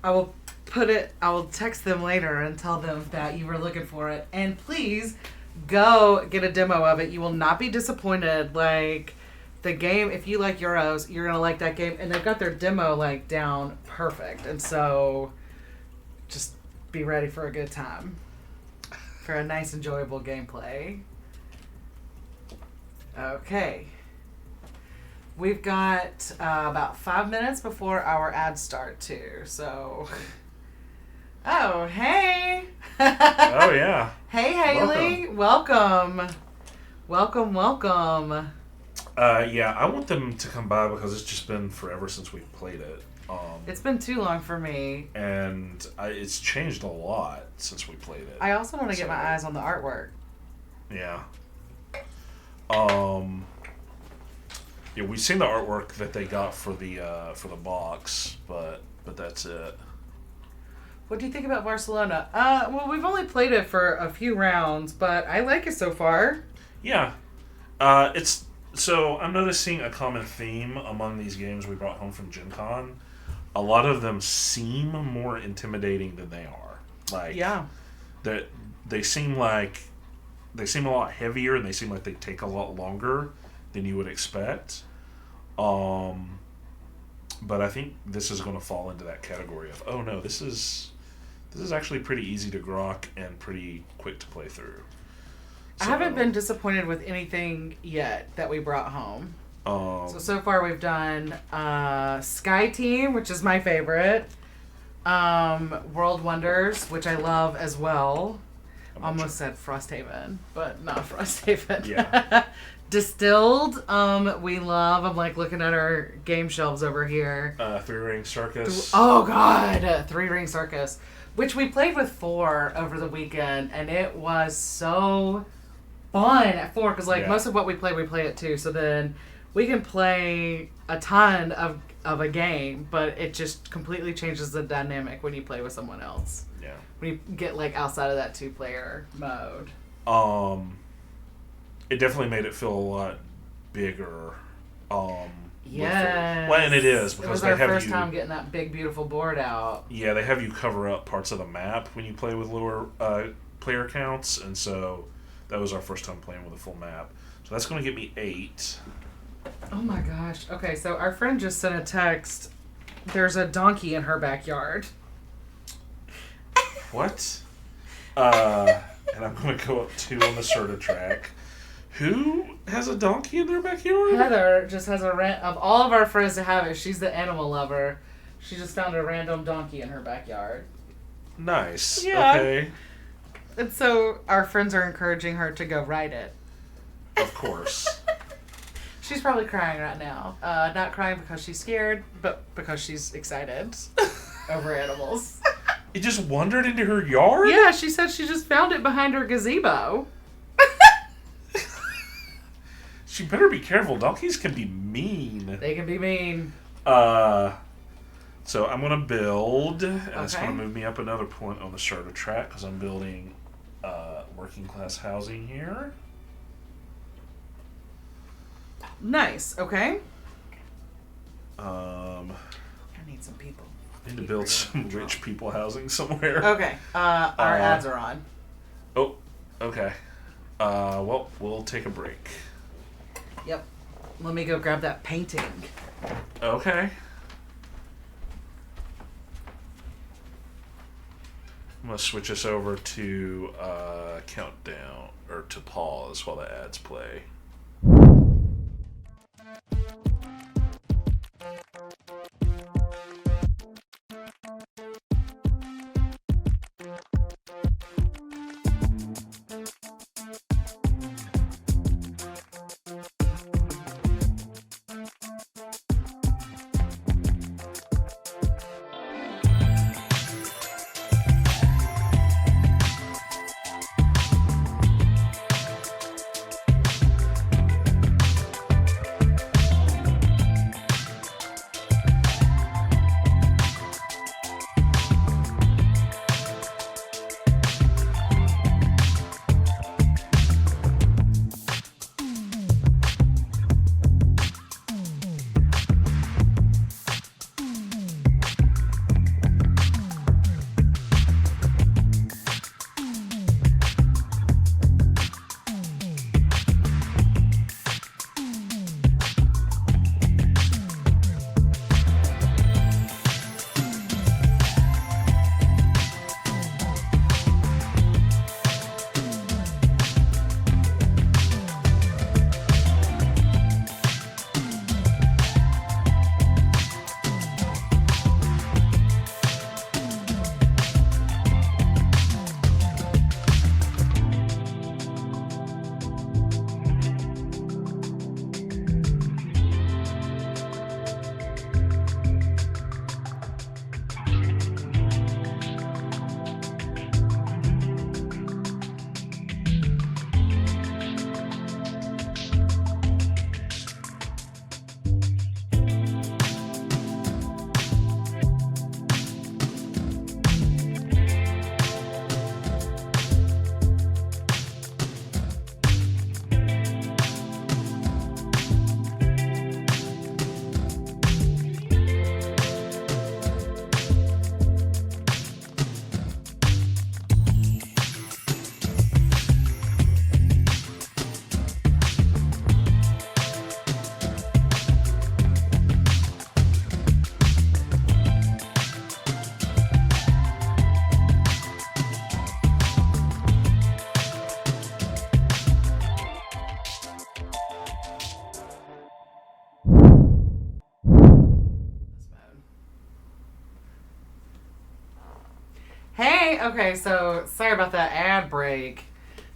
I will text them later and tell them that you were looking for it. And please go get a demo of it. You will not be disappointed. Like, the game, if you like Euros, you're going to like that game. And they've got their demo, like, down perfect. And so, just be ready for a good time. For a nice, enjoyable gameplay. Okay. We've got about 5 minutes before our ads start, too. So... Oh, hey. Oh, yeah. Hey, Haley. Welcome. Welcome. Yeah, I want them to come by because it's just been forever since we've played it. It's been too long for me. And it's changed a lot since we played it. I also want to get my eyes on the artwork. Yeah. Yeah, we've seen the artwork that they got for the box, but that's it. What do you think about Barcelona? Well, we've only played it for a few rounds, but I like it so far. Yeah. So I'm noticing a common theme among these games we brought home from Gen Con. A lot of them seem more intimidating than they are. Like, yeah. They seem a lot heavier, and they seem like they take a lot longer than you would expect. But I think this is going to fall into that category of, oh no, this is actually pretty easy to grok and pretty quick to play through. So, I haven't been disappointed with anything yet that we brought home. So far we've done Sky Team, which is my favorite. World Wonders, which I love as well. Almost said Frosthaven, but not Frosthaven. Yeah. Distilled, we love. I'm like looking at our game shelves over here. Three Ring Circus. Oh god, Three Ring Circus, which we played with 4 over the weekend, and it was so fun at 4 because most of what we play at 2. So then we can play a ton of a game, but it just completely changes the dynamic when you play with someone else. Yeah. When you get like outside of that 2-player mode. It definitely made it feel a lot bigger. Yes. Well, and it is because it was our first time getting that big, beautiful board out. Yeah, they have you cover up parts of the map when you play with lower player counts, and so that was our first time playing with a full map. So that's going to get me 8. Oh my gosh. Okay, so our friend just sent a text. There's a donkey in her backyard. What? And I'm going to go up 2 on the Serta track. Who has a donkey in their backyard? Heather just has of all of our friends to have it, she's the animal lover. She just found a random donkey in her backyard. Nice. Yeah. Okay. And so our friends are encouraging her to go ride it. Of course. She's probably crying right now. Not crying because she's scared, but because she's excited over animals. It just wandered into her yard? Yeah, she said she just found it behind her gazebo. She better be careful. Donkeys can be mean. They can be mean. So I'm going to build, and it's going to move me up another point on the Serta track because I'm building working class housing here. Nice. Okay. I need some people. I need to build some rich people housing somewhere. Okay. Our ads are on. Oh, okay. Well, we'll take a break. Yep. Let me go grab that painting. Okay. I'm going to switch us over to countdown, or to pause while the ads play. Okay, so sorry about that ad break.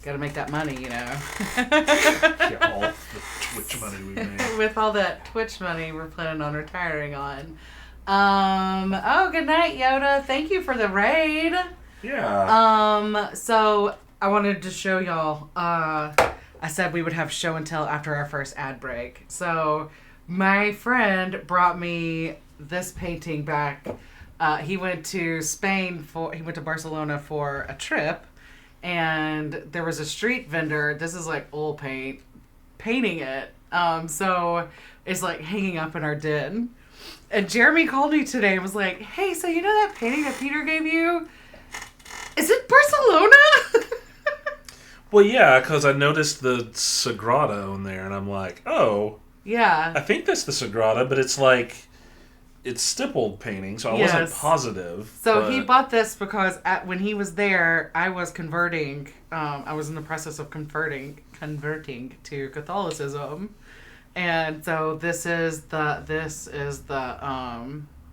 Got to make that money, Yeah, all the Twitch money we made. With all that Twitch money we're planning on retiring on. Good night, Yoda. Thank you for the raid. Yeah. So I wanted to show y'all. I said we would have show and tell after our first ad break. So my friend brought me this painting back. He went to Barcelona for a trip, and there was a street vendor. This is like oil painting it. So it's like hanging up in our den. And Jeremy called me today and was like, "Hey, so you know that painting that Peter gave you? Is it Barcelona?" Well, yeah, because I noticed the Sagrada on there, and I'm like, oh. Yeah. I think that's the Sagrada, but it's like, it's stippled painting, so I wasn't positive. So he bought this because when he was there, I was converting. I was in the process of converting to Catholicism, and so this is the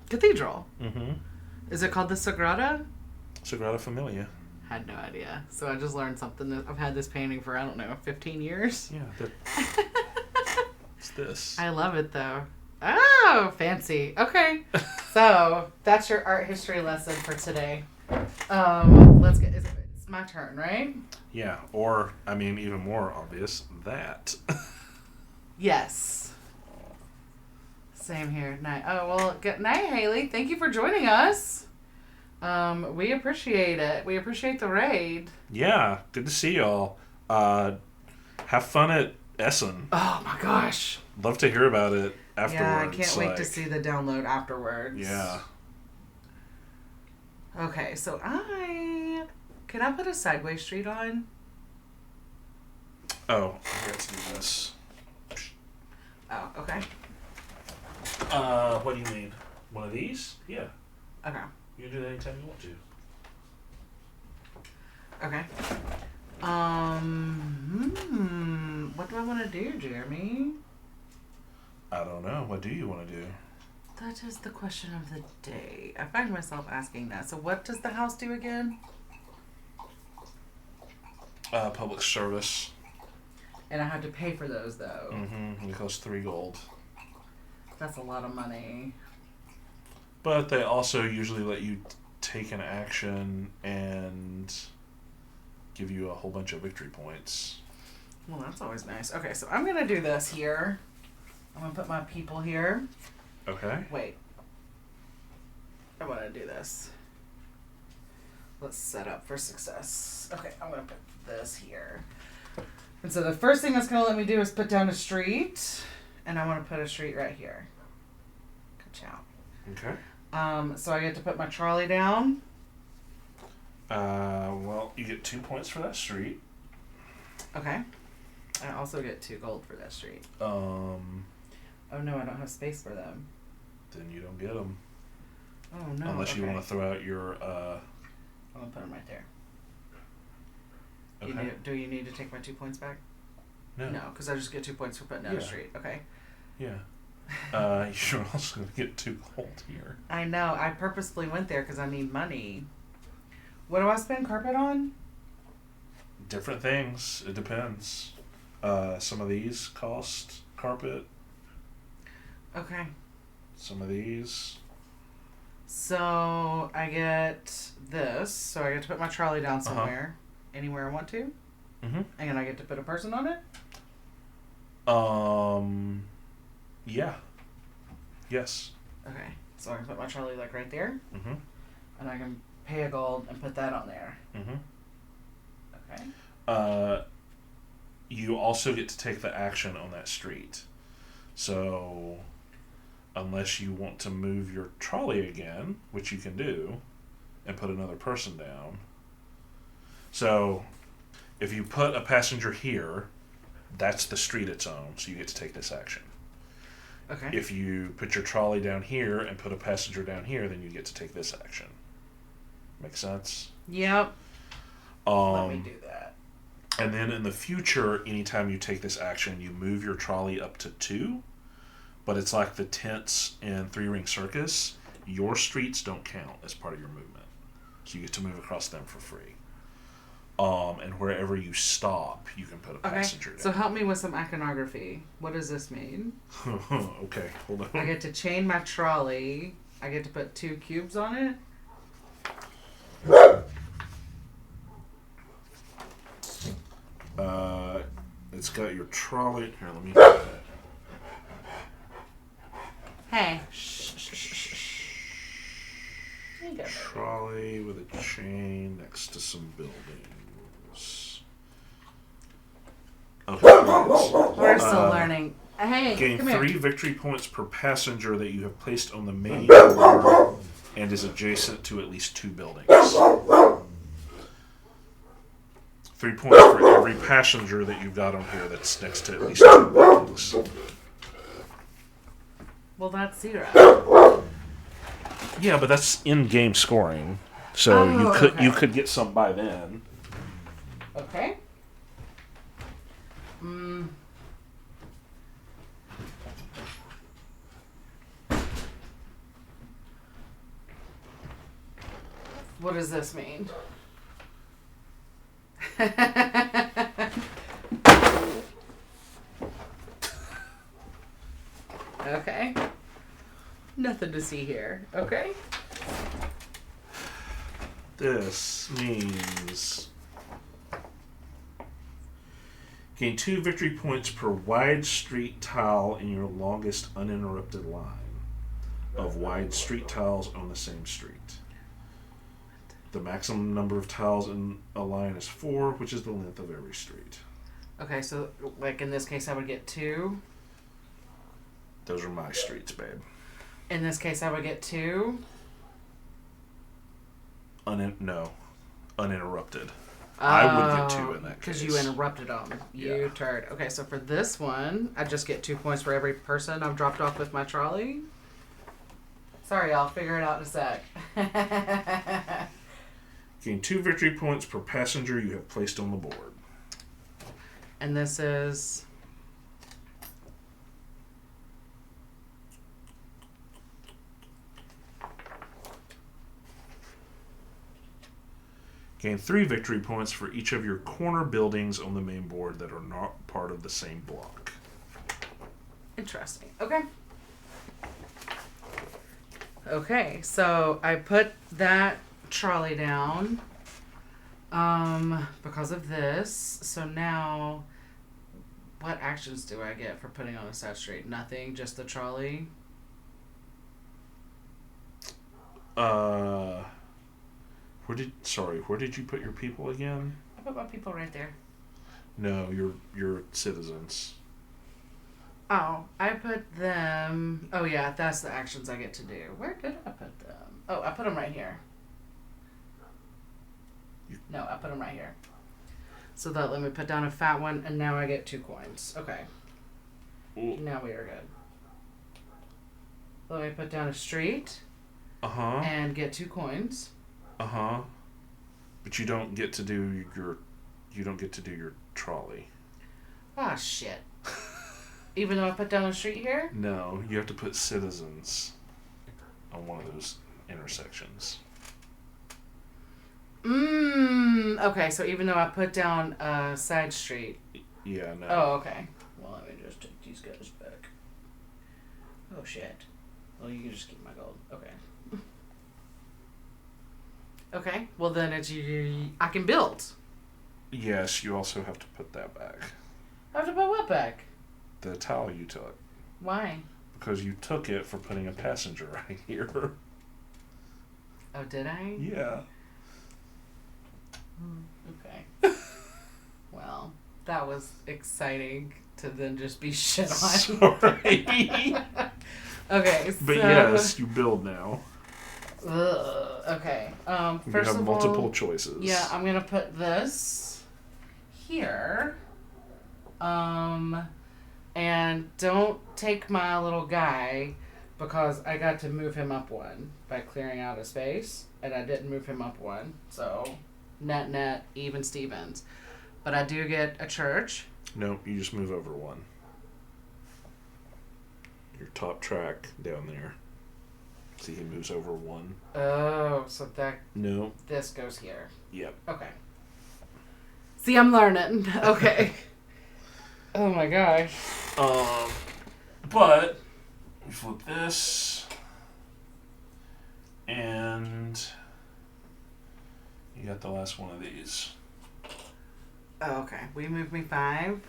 cathedral. Mm-hmm. Is it called the Sagrada? Sagrada Familia. Had no idea. So I just learned something. I've had this painting for, I don't know, 15 years. Yeah. It's this. I love it, though. Oh, fancy. Okay. So that's your art history lesson for today. It's my turn, right? Yeah. Or, I mean, even more obvious, that. Yes. Same here. Night. Oh, well, good night, Haley. Thank you for joining us. We appreciate it. We appreciate the raid. Yeah, good to see y'all. Have fun at Essen. Oh my gosh. Love to hear about it afterwards. Yeah, I can't wait to see the download afterwards. Yeah. Okay, so can I put a sideways street on? Oh, I got to do this. Oh, okay. What do you mean? One of these? Yeah. Okay. You can do that anytime you want to. Okay. What do I want to do, Jeremy? I don't know. What do you want to do? That is the question of the day. I find myself asking that. So what does the house do again? Public service. And I have to pay for those, though. Mm-hmm. It costs 3 gold. That's a lot of money. But they also usually let you take an action and give you a whole bunch of victory points. Well, that's always nice. Okay, so I'm going to do this here. I'm going to put my people here. Okay. Wait. I want to do this. Let's set up for success. Okay, I'm going to put this here. And so the first thing that's going to let me do is put down a street. And I want to put a street right here. Ka-chow. Okay. So I get to put my trolley down. Well, you get 2 points for that street. Okay. I also get 2 gold for that street. Oh no, I don't have space for them. Then you don't get them. Oh no. Unless you want to throw out your. I'm gonna put them right there. Okay. Do you need to take my 2 points back? No. No, because I just get 2 points for putting down a street. Okay. Yeah. You're also going to get 2 gold here. I know. I purposefully went there because I need money. What do I spend carpet on? Different things. It depends. Some of these cost carpet. Okay. Some of these. So I get this. So I get to put my trolley down somewhere. Anywhere I want to. Mm-hmm. And I get to put a person on it? Yeah. Yes. Okay. So I can put my trolley like right there. Mm-hmm. And I can pay a gold and put that on there. Mm-hmm. Okay. You also get to take the action on that street. So, unless you want to move your trolley again, which you can do, and put another person down. So, if you put a passenger here, that's the street it's on, so you get to take this action. Okay. If you put your trolley down here and put a passenger down here, then you get to take this action. Make sense? Yep. Let me do that. And then in the future, anytime you take this action, you move your trolley up to 2. But it's like the tents in 3 Ring Circus. Your streets don't count as part of your movement. So you get to move across them for free. And wherever you stop, you can put a passenger down. So help me with some iconography. What does this mean? Okay, hold on. I get to chain my trolley. I get to put 2 cubes on it. It's got your trolley. Here, let me. Hey. Trolley with a chain next to some buildings. Okay. We're still learning. Hey, gain come 3 here. victory points per passenger that you have placed on the main board and is adjacent to at least 2 buildings. 3 points for every passenger that you've got on here that's next to at least 2 buildings. Well, that's 0. Yeah, but that's in-game scoring, so you could get some by then. Okay. What does this mean? Okay. Nothing to see here. Okay. This means gain 2 victory points per wide street tile in your longest uninterrupted line of wide street tiles on the same street. The maximum number of tiles in a line is 4, which is the length of every street. Okay, so like in this case, I would get 2. Those are my streets, babe. In this case, I would get 2. No, uninterrupted. I would get 2 in that case. Because you interrupted them. You turd. Okay, so for this one, I just get 2 points for every person I've dropped off with my trolley. Sorry, I'll figure it out in a sec. Gain 2 victory points per passenger you have placed on the board. And this is... Gain 3 victory points for each of your corner buildings on the main board that are not part of the same block. Interesting. Okay. Okay, so I put that trolley down because of this. So now, what actions do I get for putting on a side street? Nothing, just the trolley? Where did you put your people again? I put my people right there. No, your citizens. Oh, I put them... Oh, yeah, that's the actions I get to do. Where did I put them? Oh, I put them right here. No, I put them right here. So that let me put down a fat one, and now I get 2 coins. Okay. Ooh. Now we are good. Let me put down a street. Uh-huh. And get 2 coins. Uh-huh. But you don't get to do your trolley. Ah, shit. Even though I put down a street here? No, you have to put citizens on one of those intersections. Okay, so even though I put down a side street. Yeah, no. Oh, okay. Well, let me just take these guys back. Oh, shit. Well, you can just keep my gold. Okay. Okay, well then it's I can build. Yes, you also have to put that back. I have to put what back? The towel you took. Why? Because you took it for putting a passenger right here. Oh, did I? Yeah. Okay. Well, that was exciting to then just be shit on. Sorry. Okay, but yes, you build now. Okay. First you have of multiple all, choices. Yeah, I'm gonna put this here. And don't take my little guy because I got to move him up 1 by clearing out a space, and I didn't move him up 1. So net even Stevens. But I do get a church. No, you just move over 1. Your top track down there. See, he moves over one. Oh, so that... No. This goes here. Yep. Okay. See, I'm learning. Okay. Oh my gosh. But we flip this, and you got the last one of these. Oh, okay. We moved me 5.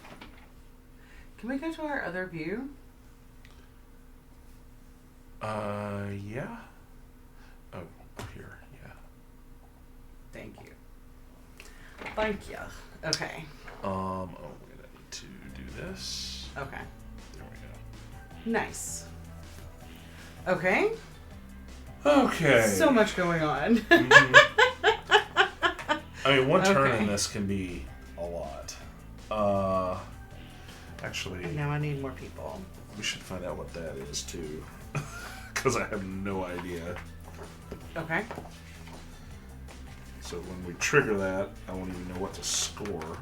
Can we go to our other view? Yeah. Oh, up here, yeah. Thank you. Thank you. Okay. Oh, wait, I need to do this. Okay. There we Nice. Okay. go. Okay. So much going on. Mm-hmm. I mean, one turn in this can be a lot. Actually... And now I need more people. We should find out what that is, too. Because I have no idea. Okay. So when we trigger that, I won't even know what to score.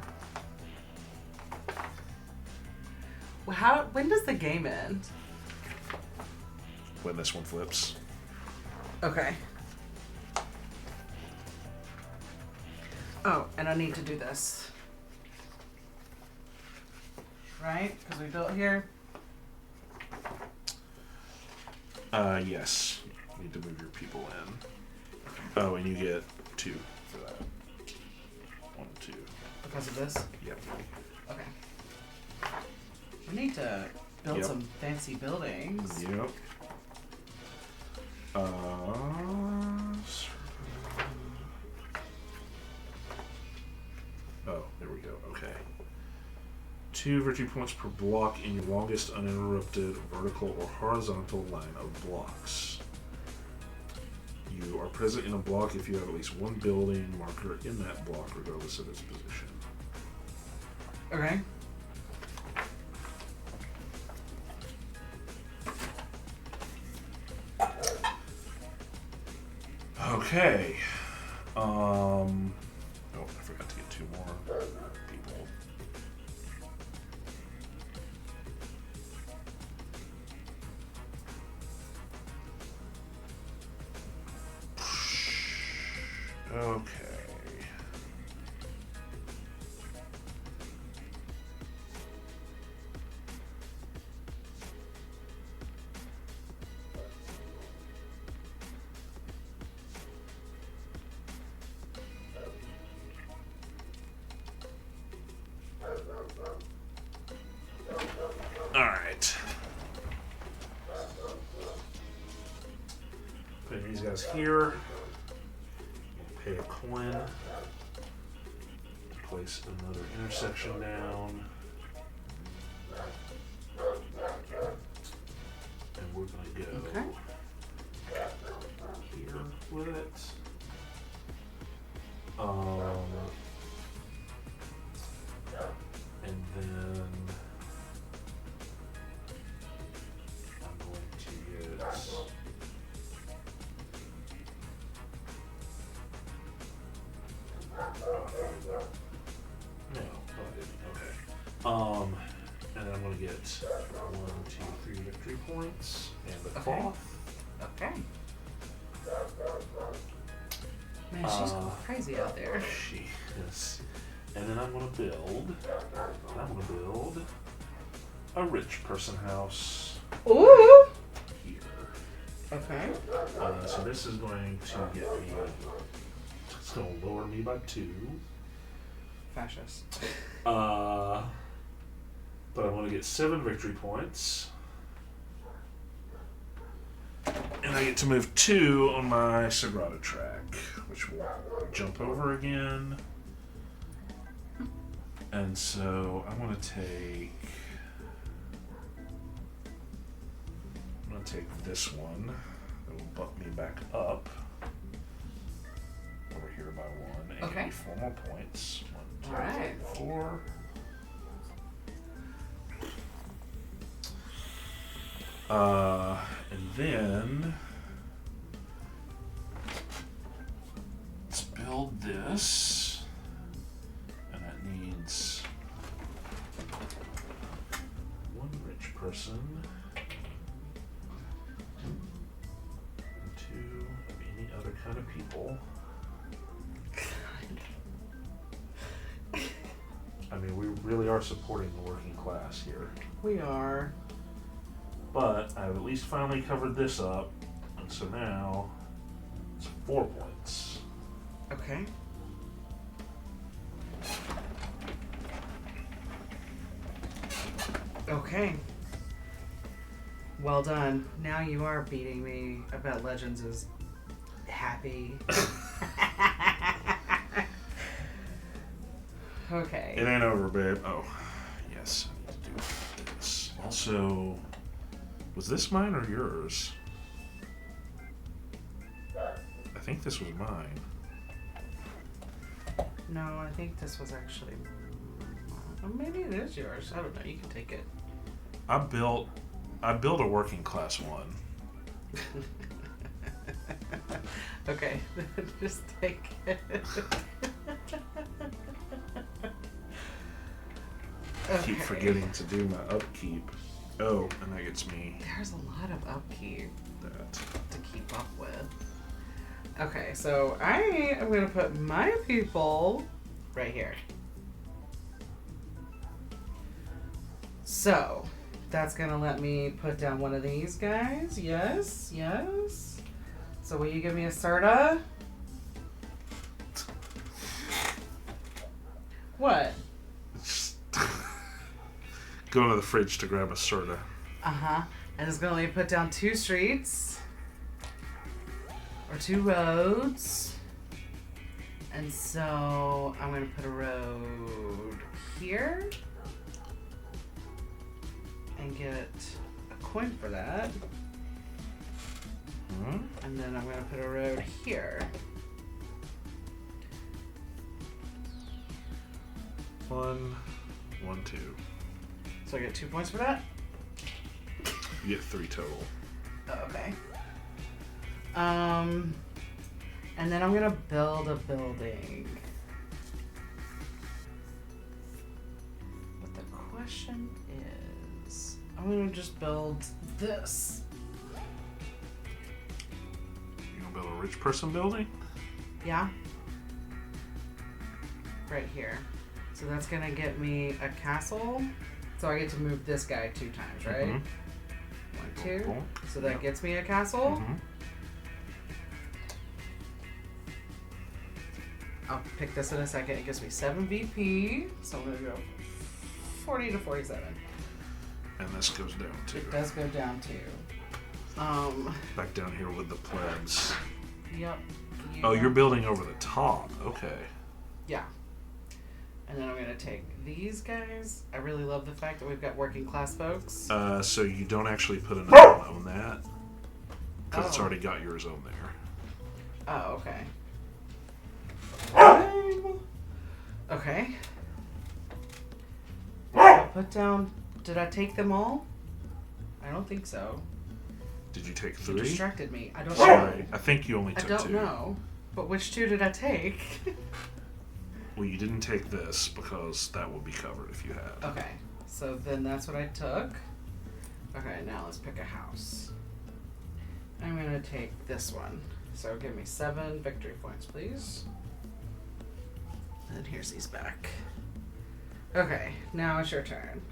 Well, when does the game end? When this one flips. Okay. Oh, and I need to do this. Right? Because we built here. Yes. You need to move your people in. Oh, and you get 2 for that. 1, 2. Because of this? Yep. Okay. We need to build some fancy buildings. Yep. Oh, there we go. Okay. 2 victory points per block in your longest uninterrupted vertical or horizontal line of blocks. You are present in a block if you have at least one building marker in that block, regardless of its position. Okay. Okay. Oh, I forgot to get 2 more people. Okay. Alright. Putting these guys here. Pay a coin. Place another intersection down. And we're going to go here with it. And then I'm going to get no, I didn't. Okay. And then I'm going to get 1, 2, 3 victory points and the cloth. Okay. Man, she's crazy out there. She is. And then I'm going to build a rich person house. Ooh! Here. Okay. So this is going to get me, it's going to lower me by 2. Fascist. But I'm going to get 7 victory points. And I get to move 2 on my Sagrada track, which will jump over again. And so I'm going to take this one. That will bump me back up over here by 1 and give me 4 more points. 1, 2, 3, 4. And then let's build this, and that needs 1 rich person, kind of people. I mean, we really are supporting the working class here. We are. But I've at least finally covered this up, and so now it's 4 points. Okay. Okay. Well done. Now you are beating me. I bet Legends is happy. Okay. It ain't over, babe. Oh, yes. I need to do this. Also, was this mine or yours? I think this was mine. No, I think this was actually... Well, maybe it is yours. I don't know. You can take it. I built a working class one. Okay. Just take it. Keep forgetting to do my upkeep. Oh, and that gets me There's a lot of upkeep that. to keep up with. Okay, so I am going to put my people right here. So, that's going to let me put down one of these guys. Yes, yes. So will you give me a Serta? What? Going to the fridge to grab a soda. Uh-huh. And it's going to let me put down 2 streets. Or 2 roads. And so I'm going to put a road here. And get a coin for that. Hmm? And then I'm going to put a road here. 1, 1, 2. So I get 2 points for that? You get 3 total. Oh, okay. And then I'm going to build a building. But the question is, I'm going to just build this. You gonna build a rich person building? Yeah. Right here. So that's going to get me a castle. So I get to move this guy 2 times, right? Mm-hmm. 1, 2. Cool. So that gets me a castle. Mm-hmm. I'll pick this in a second. It gives me 7 BP. So I'm going to go 40 to 47. And this goes down too. It does go down too. Back down here with the plebs. Yep. Oh, you're building over the top. Okay. Yeah. And then I'm going to take these guys. I really love the fact that we've got working class folks. So you don't actually put another one on that? Because it's already got yours on there. Oh, okay. Okay. I'll put down... Did I take them all? I don't think so. Did you take You 3? distracted me. I don't Sorry. know. I think you only I took don't 2. know. But which 2 did I take? Well, you didn't take this because that will be covered if you had. Okay. So then that's what I took. Okay, now let's pick a house. I'm going to take this one. So give me 7 victory points, please. And here's these back. Okay, now it's your turn.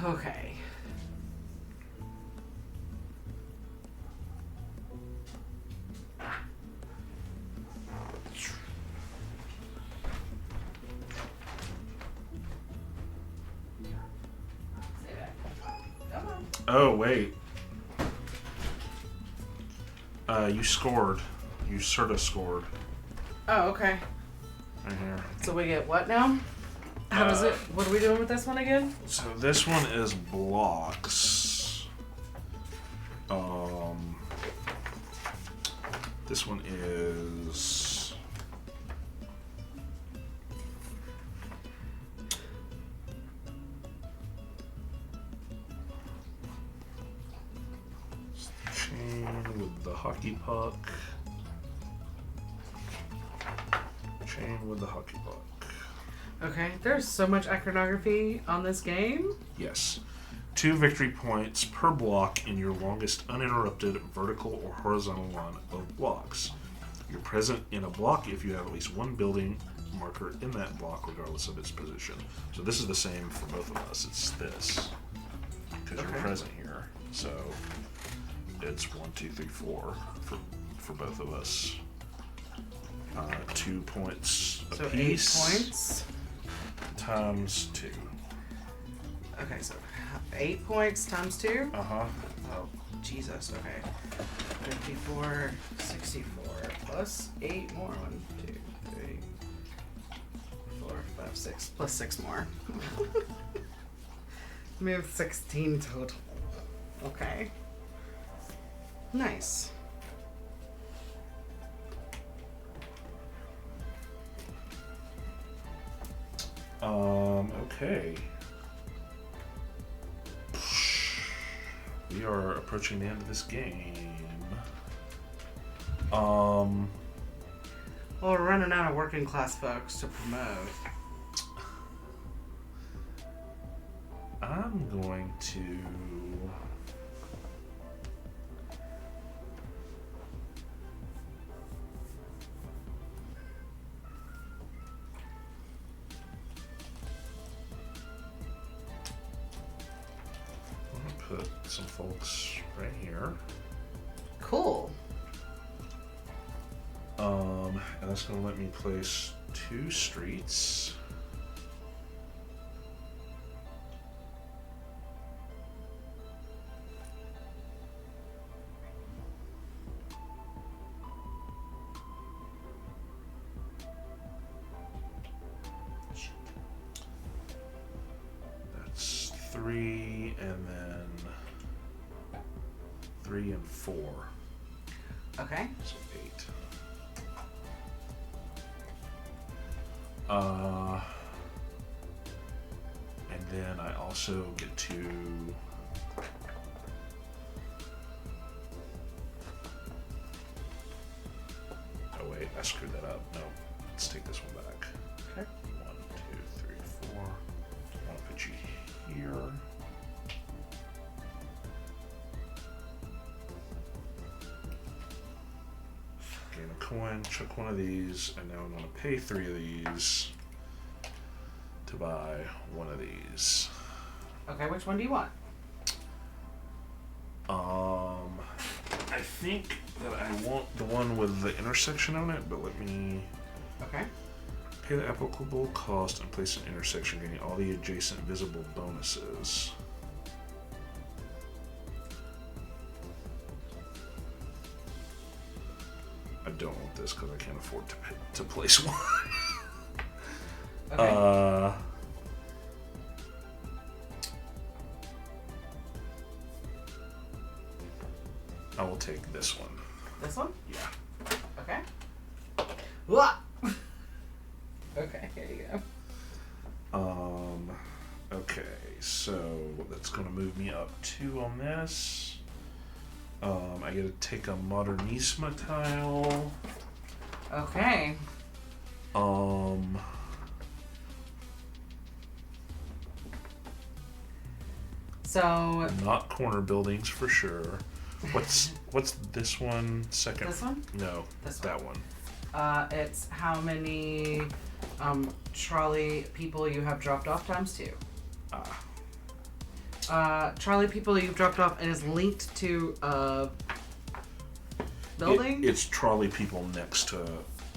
Okay. Oh, wait. You scored. You sort of scored. Oh, okay. Right here. So we get what now? How does it... What are we doing with this one again? So this one is blocks. This one is... chain with the hockey puck. Shane with the hockey puck. Okay, there's so much iconography on this game. Yes. 2 victory points per block in your longest uninterrupted vertical or horizontal line of blocks. You're present in a block if you have at least one building marker in that block, regardless of its position. So this is the same for both of us. It's this. Because you're present here. So it's 1, 2, 3, 4 for both of us. 2 points apiece. So 8 points. Times 2. Okay, so 8 points times 2? Uh-huh. Oh, Jesus, okay. 54, 64, plus 8 more. 1, 2, 3, 4, 5, 6, plus 6 more. Move 16 total. Okay. Nice. Okay. We are approaching the end of this game. Well, we're running out of working class folks to promote. I'm going to... put some folks right here. Cool. And that's going to let me place 2 streets. That's 3, and then 3 and 4. Okay. So 8. And then I also get to oh wait, I screwed that up. No, let's take this one back. Okay. 1, 2, 3, 4. I'll put you here. Gain a coin, chuck one of these, and now I'm going to pay 3 of these to buy one of these. Okay, which one do you want? I think that I want the one with the intersection on it, but let me Okay. pay the applicable cost and place an intersection, getting all the adjacent visible bonuses. I don't want this because I can't afford to place one. Okay. I will take this one. This one? Yeah. Okay. Wah! Okay, here you go. Okay, so that's going to move me up 2 on this. I get to take a Modernisma tile. Okay. So Not corner buildings for sure. What's this one? Second. This one? No, This that one. It's how many trolley people you have dropped off times 2. Trolley people you've dropped off and is linked to a building? It's trolley people next to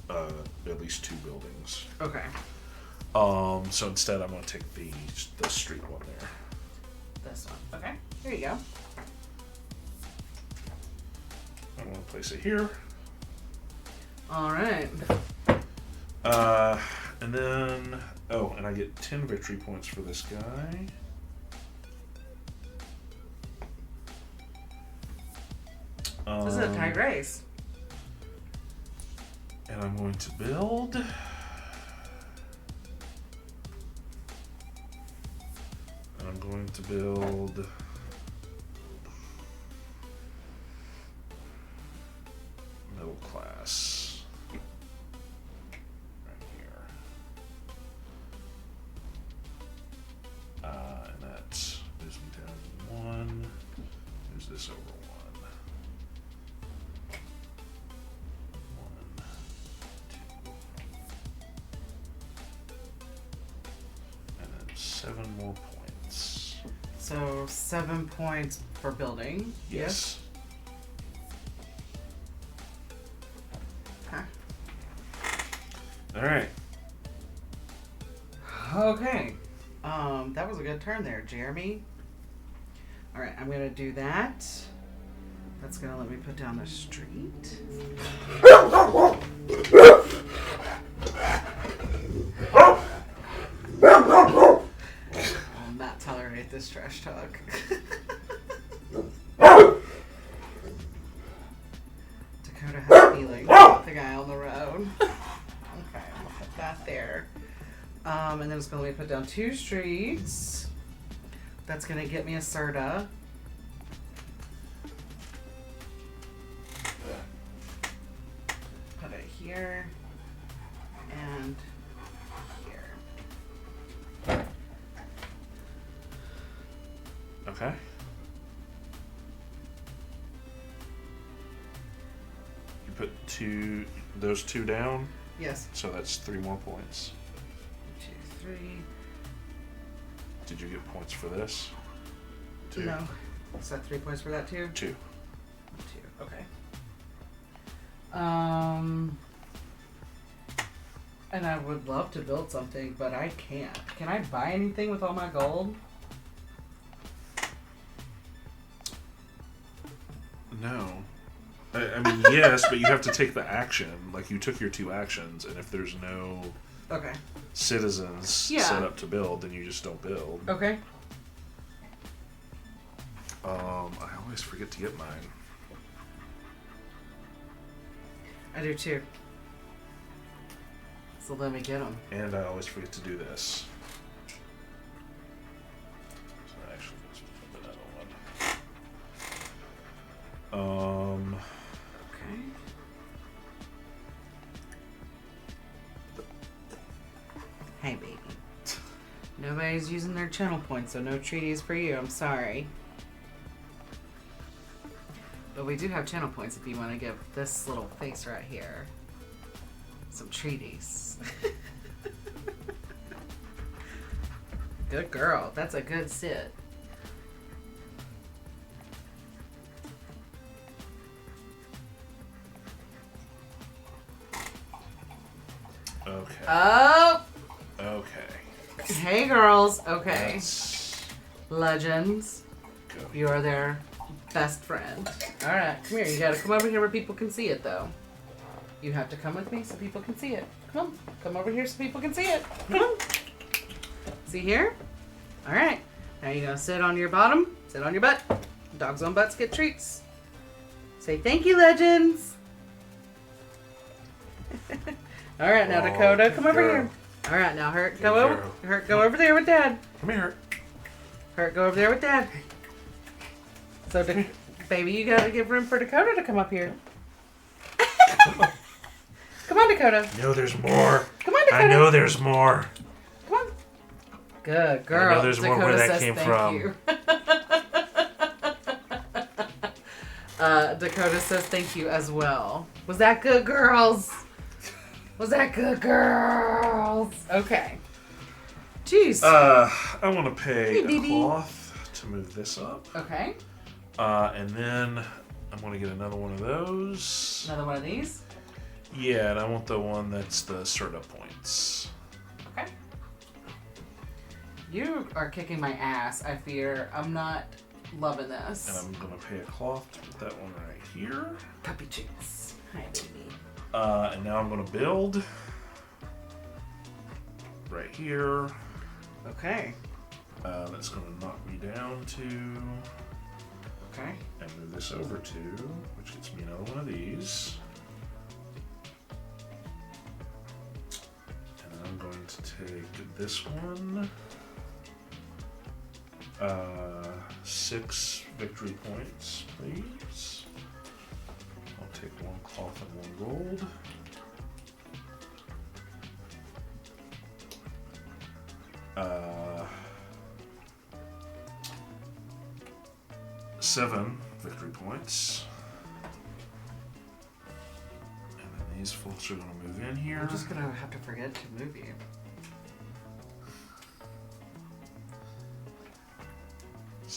at least 2 buildings. Okay. So instead I'm going to take the street one there. This one. Okay. Here you go. I'm going to place it here. All right. And then, and I get 10 victory points for this guy. This is a tight race. And I'm going to build. And I'm going to build middle class. Right 7 more points. So 7 points for building. Yes. Huh. All right. Okay. That was a good turn there, Jeremy. All right, I'm going to do that. That's going to let me put down the street. I'll not tolerate this trash talk. Dakota has feelings about the guy on the road. Okay, I'll put that there. And then it's going to let me put down 2 streets. That's going to get me a Serta. Put it here and here. Okay. You put those 2 down? Yes. So that's 3 more points. 2, 3. Did you get points for this? 2? No. Is that 3 points for that too? 2. 2. Okay. And I would love to build something, but I can't. Can I buy anything with all my gold? No. I mean, yes, but you have to take the action. Like, you took your 2 actions, and if there's no citizens set up to build, then you just don't build. Okay. I always forget to get mine. I do too. So let me get them. And I always forget to do this. So actually, let's put another one. Okay. Hey, baby. Nobody's using their channel points, so no treaties for you. I'm sorry. But we do have channel points if you want to give this little face right here some treaties. Good girl. That's a good sit. Okay. Oh! Okay. Hey, girls. Okay. That's Legends. go. You are their best friend. Alright, come here. You gotta come over here where people can see it, though. You have to come with me so people can see it. Come on. Come over here so people can see it. Come on. See here? Alright. Now you're gonna sit on your bottom. Sit on your butt. Dogs on butts get treats. Say thank you, Legends. Alright, now Dakota, come over here. Alright, now Hurt, go over. Hurt, go over there with Dad. Come here. Hurt, go over there with Dad. So, baby, you gotta give room for Dakota to come up here. Come on, Dakota. I know there's more. Come on, Dakota. I know there's more. Come on. Good girl. I know there's Dakota more where that says came thank from. you. Dakota says thank you as well. Was that good, girls? Was that good, girls? Okay. Jeez. I want to pay Hey, a cloth to move this up. Okay. And then I'm going to get another one of those. Another one of these? Yeah, and I want the one that's the Serta points. Okay. You are kicking my ass, I fear. I'm not loving this. And I'm going to pay a cloth to put that one right here. Puppy cheeks. Hi, baby. And now I'm going to build right here. Okay. That's going to knock me down to... Okay. And move this over to, which gets me another one of these. And I'm going to take this one. 6 victory points, please. I'll take 1 cloth and 1 gold. Uh, 7 victory points. And then these folks are going to move in here. I'm just going to have to forget to move you.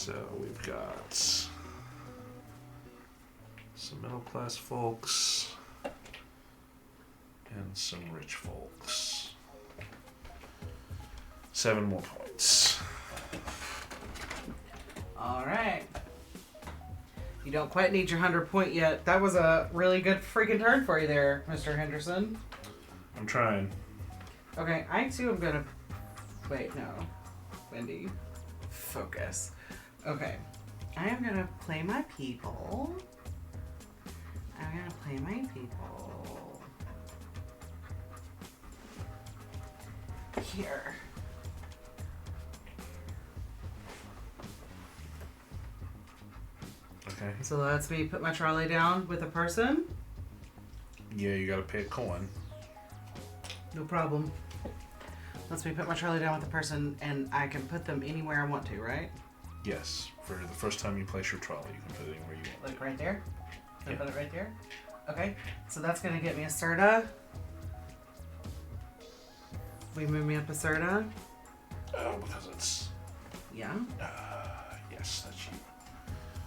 So we've got some middle class folks and some rich folks. 7 more points. All right. You don't quite need your 100 point yet. That was a really good freaking turn for you there, Mr. Henderson. I'm trying. Okay, I too am gonna... Wait, no. Wendy. Focus. Okay. I am gonna play my people. Here. Okay. So lets me put my trolley down with a person. Yeah, you gotta pay a coin. No problem. Lets me put my trolley down with a person, and I can put them anywhere I want to, right? Yes. For the first time you place your trolley, you can put it anywhere you want. Like right there? Can I Yeah. put it right there? Okay. So that's gonna get me a Serta. We move me up a Serta. Oh, because it's... Yeah. Yes, that's you.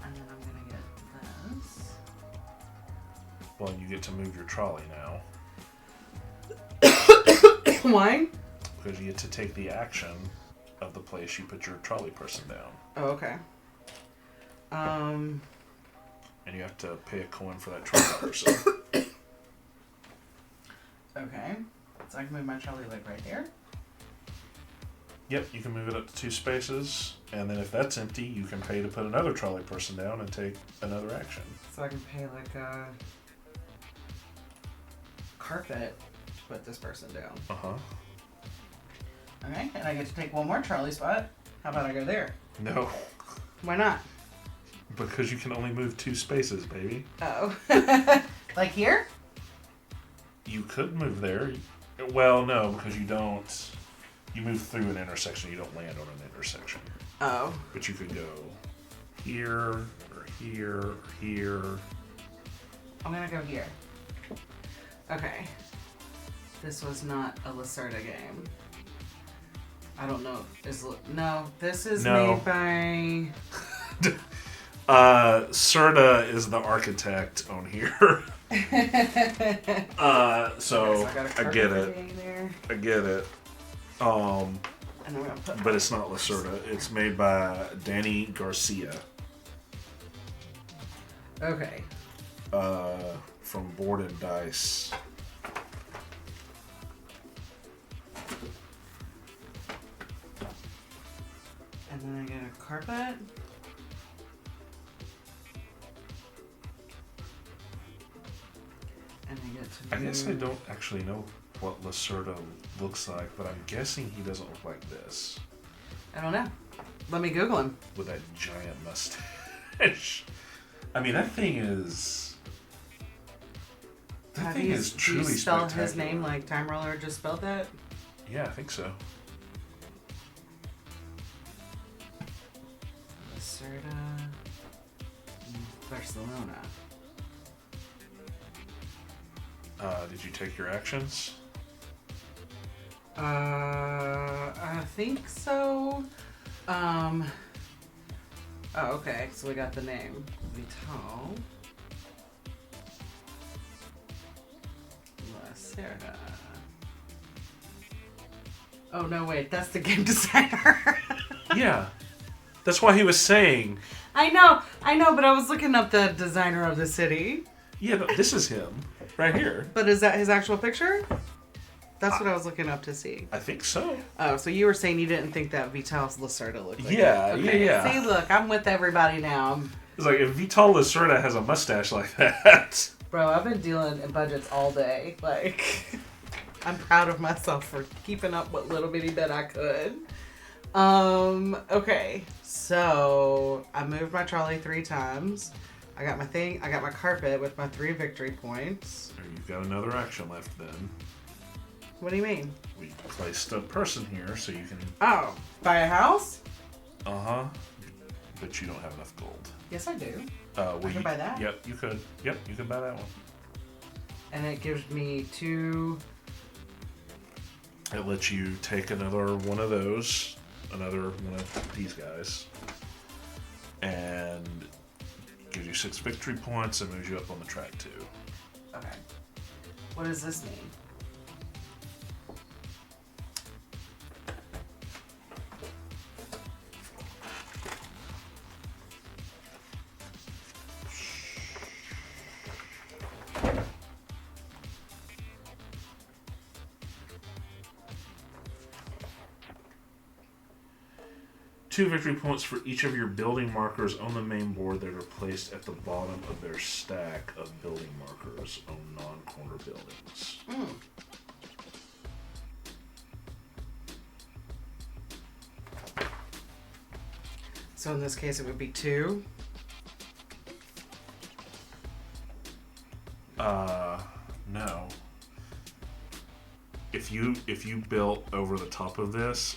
And then I'm gonna get this. Well, you get to move your trolley now. Why? Because you get to take the action of the place you put your trolley person down. Oh, okay. And you have to pay a coin for that trolley person. Okay. So I can move my trolley like right here. Yep, you can move it up to 2 spaces, and then if that's empty, you can pay to put another trolley person down and take another action. So I can pay like a carpet to put this person down. Uh-huh. Okay, and I get to take one more trolley spot. How about I go there? No, Why not? because you can only move 2 spaces, baby. Oh. Like here? You could move there. Well, no, because you don't... You move through an intersection, you don't land on an intersection. Oh. But you could go here, or here, or here. I'm gonna go here. Okay. This was not a Lacerda game. I don't know. No, this is made by... Serta is the architect on here. So I get it. I get it. And I'm gonna put But it's not Lacerda. It's made by Dani Garcia. Okay. From Board and Dice. And then I get a carpet. And I get to I guess I don't actually know what Lacerda looks like, but I'm guessing he doesn't look like this. I don't know. Let me Google him. With that giant mustache. I mean, that thing is... That thing is truly Do you spell spectacular. his name like Time Roller just spelled that? Yeah, I think so. Lacerda, Barcelona. Did you take your actions? I think so. Oh, okay. So we got the name. Vital. Lacerda. Oh, no, wait. That's the game designer. Yeah. That's why he was saying... I know, but I was looking up the designer of the city. Yeah, but this is him. Right here. But is that his actual picture? That's what I was looking up to see. I think so. Oh, so you were saying you didn't think that Vital Lacerda looked like Yeah, it. Okay. yeah. See, look, I'm with everybody now. It's like, if Vital Lacerda has a mustache like that... Bro, I've been dealing in budgets all day. Like, I'm proud of myself for keeping up what little bitty bit I could. Okay. So, I moved my trolley 3 times. I got my thing. I got my carpet with my 3 victory points. You've got another action left then. What do you mean? We placed a person here so you can... Oh, buy a house? Uh-huh. But you don't have enough gold. Yes, I do. Well, I can buy that? Yep, you could. Yep, you can buy that one. And it gives me 2... It lets you take another one of those. Another one of these guys. And gives you 6 victory points and moves you up on the track 2. Okay. What does this mean? Two victory points for each of your building markers on the main board that are placed at the bottom of their stack of building markers on non-corner buildings. So in this case, it would be 2. No. If you built over the top of this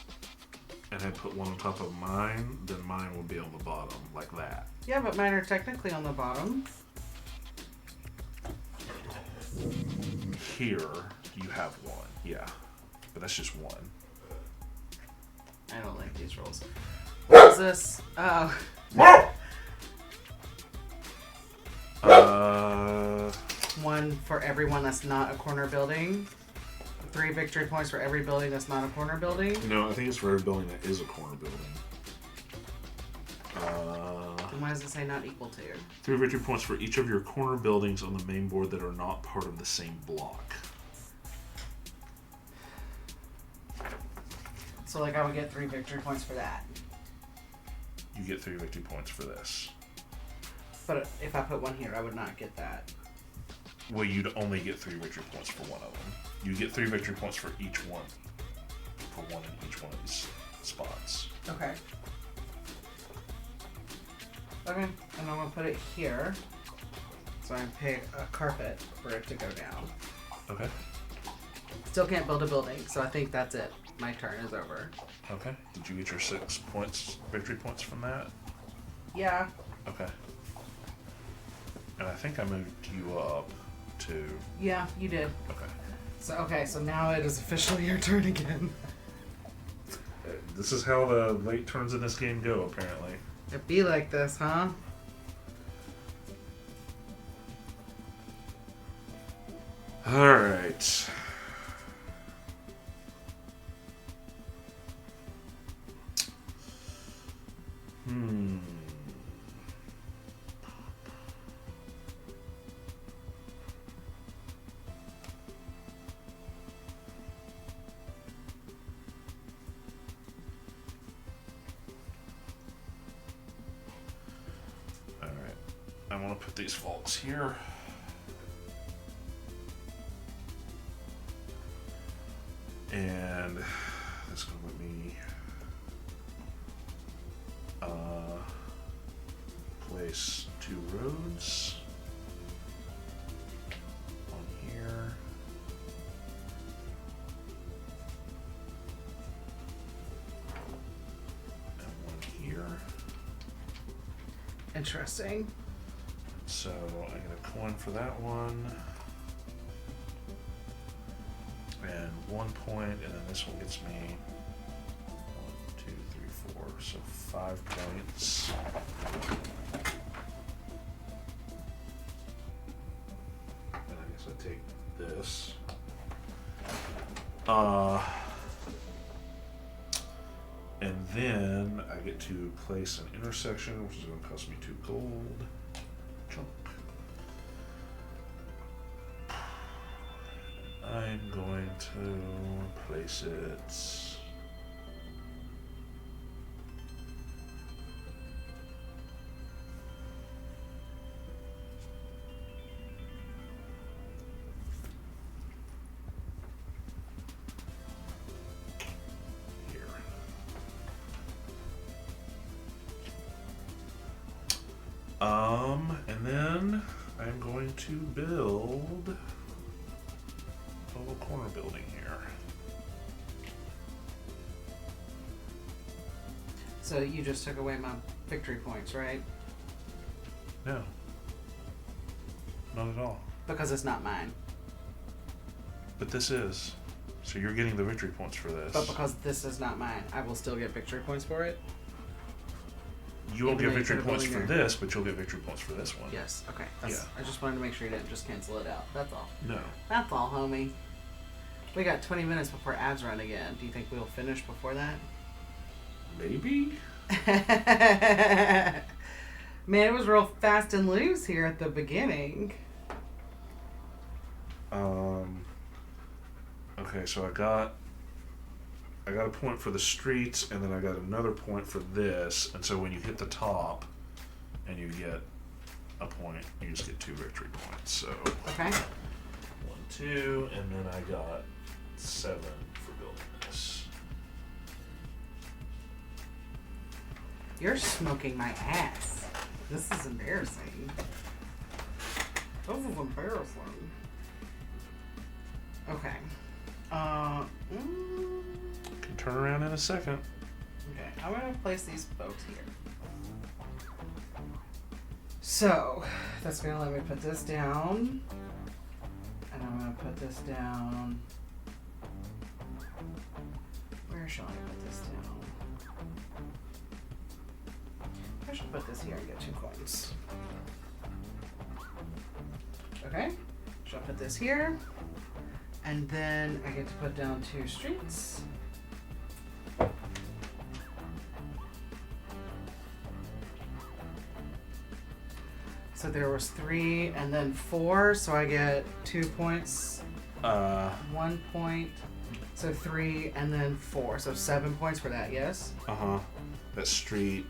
and had put one on top of mine, then mine would be on the bottom, like that. Yeah, but mine are technically on the bottom. Here, you have one, yeah. But that's just one. I don't like these rolls. What is this? Oh. One for everyone that's not a corner building. 3 victory points for every building that's not a corner building. No, I think it's for every building that is a corner building. Then why does it say not equal to? 3 victory points for each of your corner buildings on the main board that are not part of the same block. So, like, I would get 3 victory points for that. You get 3 victory points for this. But if I put one here, I would not get that. Well, you'd only get 3 victory points for one of them. You get 3 victory points for each one. For one in each one of these spots. Okay. Okay, and I'm going to put it here. So I pick a carpet for it to go down. Okay. Still can't build a building, so I think that's it. My turn is over. Okay. Did you get your 6 points, victory points from that? Yeah. Okay. And I think I moved you up to... Yeah, you did. Okay. So now it is officially your turn again. This is how the late turns in this game go, apparently. It be like this, huh? Alright. I'm going to put these vaults here. And that's going to let me place 2 roads on here. And one here. Interesting. So I get a coin for that one. And 1 point, and then this one gets me 1, 2, 3, 4, so 5 points. And I guess I take this. And then I get to place an intersection, which is going to cost me 2 gold. Chunk. I'm going to place it here. And then I'm going to build a little corner building here. So you just took away my victory points, right? No. Not at all. Because it's not mine. But this is. So you're getting the victory points for this. But because this is not mine, I will still get victory points for it? You won't get victory points for this, but you'll get victory points for this one. Yes. Okay. I just wanted to make sure you didn't just cancel it out. That's all. No. That's all, homie. We got 20 minutes before ads run again. Do you think we'll finish before that? Maybe. Man, it was real fast and loose here at the beginning. Okay, so I got a point for the streets, and then I got another point for this, and so when you hit the top and you get a point, you just get 2 victory points. So okay. 1, 2, and then I got 7 for building this. You're smoking my ass. This is embarrassing. This is embarrassing. Okay. Can turn around in a second. Okay, I'm gonna place these folks here. So that's gonna let me put this down, and I'm gonna put this down. Where shall I put this down? I should put this here and get 2 coins. Okay, so I'll put this here, and then I get to put down 2 streets. So there was 3 and then 4, so I get 2 points. 1 point. So 3 and then 4, so 7 points for that. Yes. That street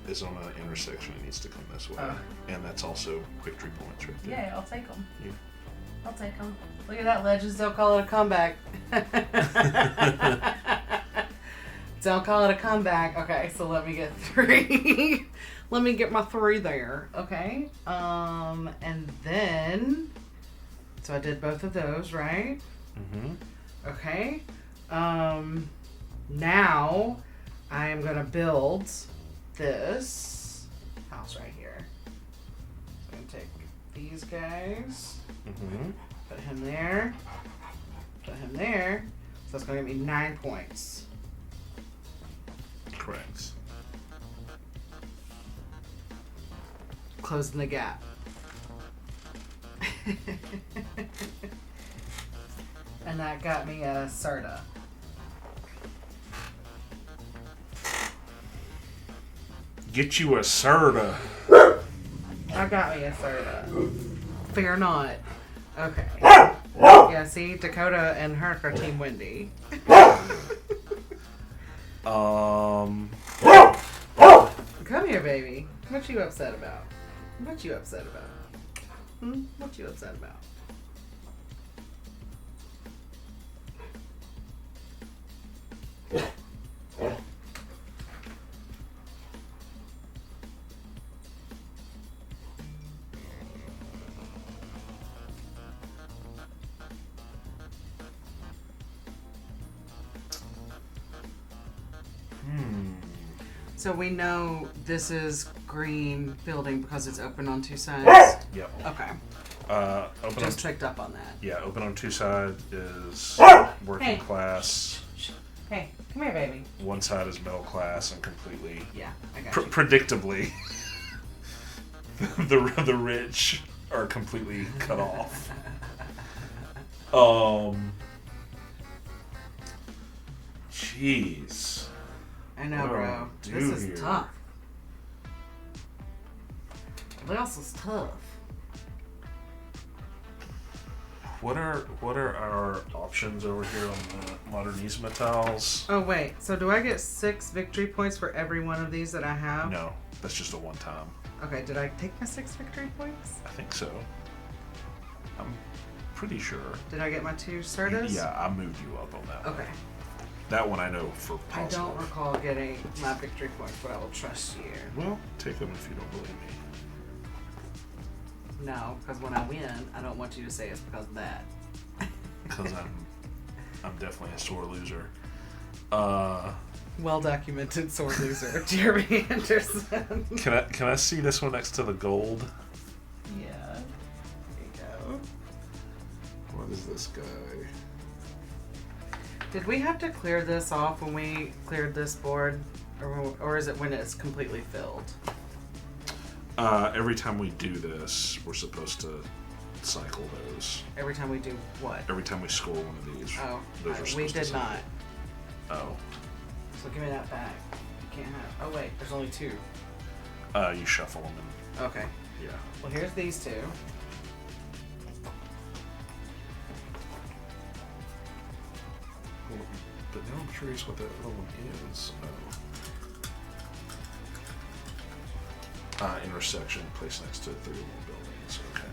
is on an intersection. It needs to come this way, and that's also victory points right there. Yeah, I'll take them. Yeah. I'll take them. Look at that, Legends. Don't call it a comeback. Don't call it a comeback. Okay, so let me get 3. Let me get my 3 there. Okay. And then, so I did both of those, right? Mm-hmm. Okay. Now I am gonna build this house right here. So I'm gonna take these guys. Mm-hmm. Put him there. Put him there. So that's gonna give me 9 points. Correct. Closing the gap. And that got me a Serta. Get you a Serta. I got me a Serta. Fear not. Okay. Yeah, see, Dakota and Herc are Team Wendy. Come here, baby. What you upset about? What you upset about? What you upset about? So we know this is green building because it's open on 2 sides? Yep. Okay. Just picked up on that. Yeah, open on 2 sides is working class. Hey, come here, baby. 1 side is middle class and completely, I got you. Predictably, the rich are completely cut off. Jeez. I know, bro. This is tough. This is tough. What are our options over here on the Modernisma tiles? Oh wait, so do I get 6 victory points for every one of these that I have? No, that's just a one-time. Okay, did I take my 6 victory points? I think so. I'm pretty sure. Did I get my 2 Sertas? Yeah, I moved you up on that one. Okay. That one I know for positive. I don't recall getting my victory points, but I will trust you. Well, take them if you don't believe me. No, because when I win, I don't want you to say it's because of that. Because I'm definitely a sore loser. Well documented sore loser, Jeremy Anderson. Can I see this one next to the gold? Yeah. There you go. What is this guy? Did we have to clear this off when we cleared this board? Or is it when it's completely filled? Every time we do this, we're supposed to cycle those. Every time we do what? Every time we score one of these. Oh, those are we did not. Oh. So give me that back. You can't have. Oh wait, there's only 2. You shuffle them. Okay. Yeah. Well, here's these 2. But now I'm curious what that other one is. Intersection, placed next to 31 buildings. Okay.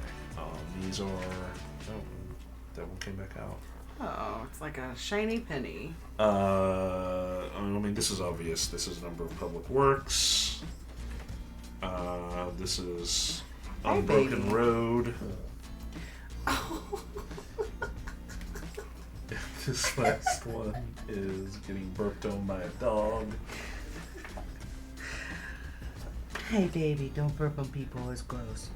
These are. Oh, that one came back out. Oh, it's like a shiny penny. I mean, this is obvious. This is number of public works. This is unbroken road. Oh. This last one is getting burped on by a dog. Hey, baby, don't burp on people. It's gross.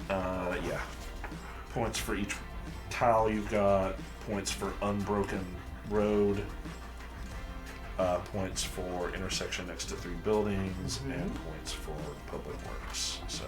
Yeah. Points for each tile you've got. Points for unbroken road. Points for intersection next to 3 buildings, and points for public works. So.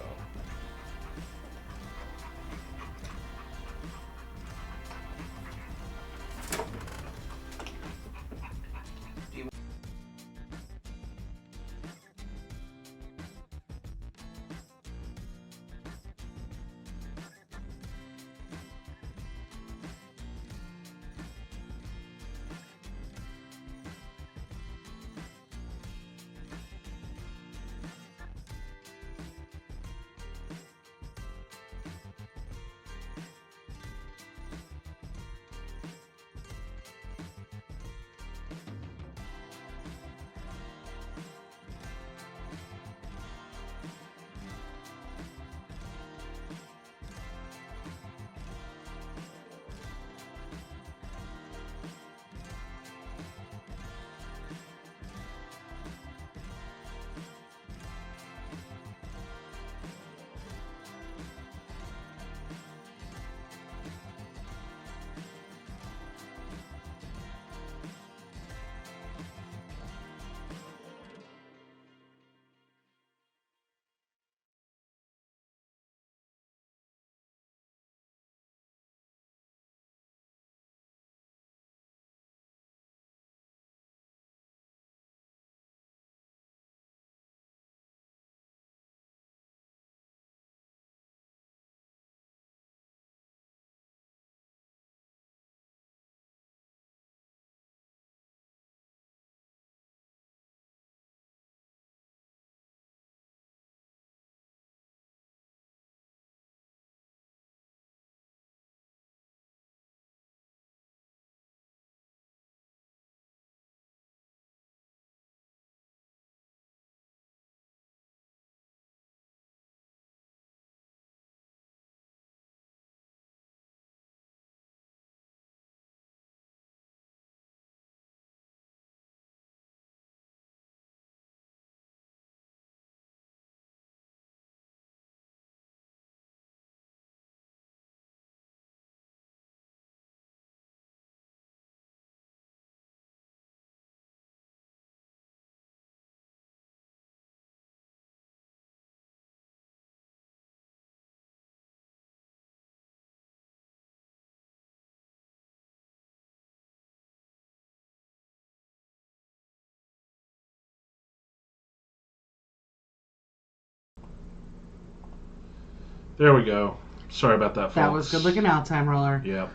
There we go. Sorry about that, folks. That was good looking out, time roller. Yep.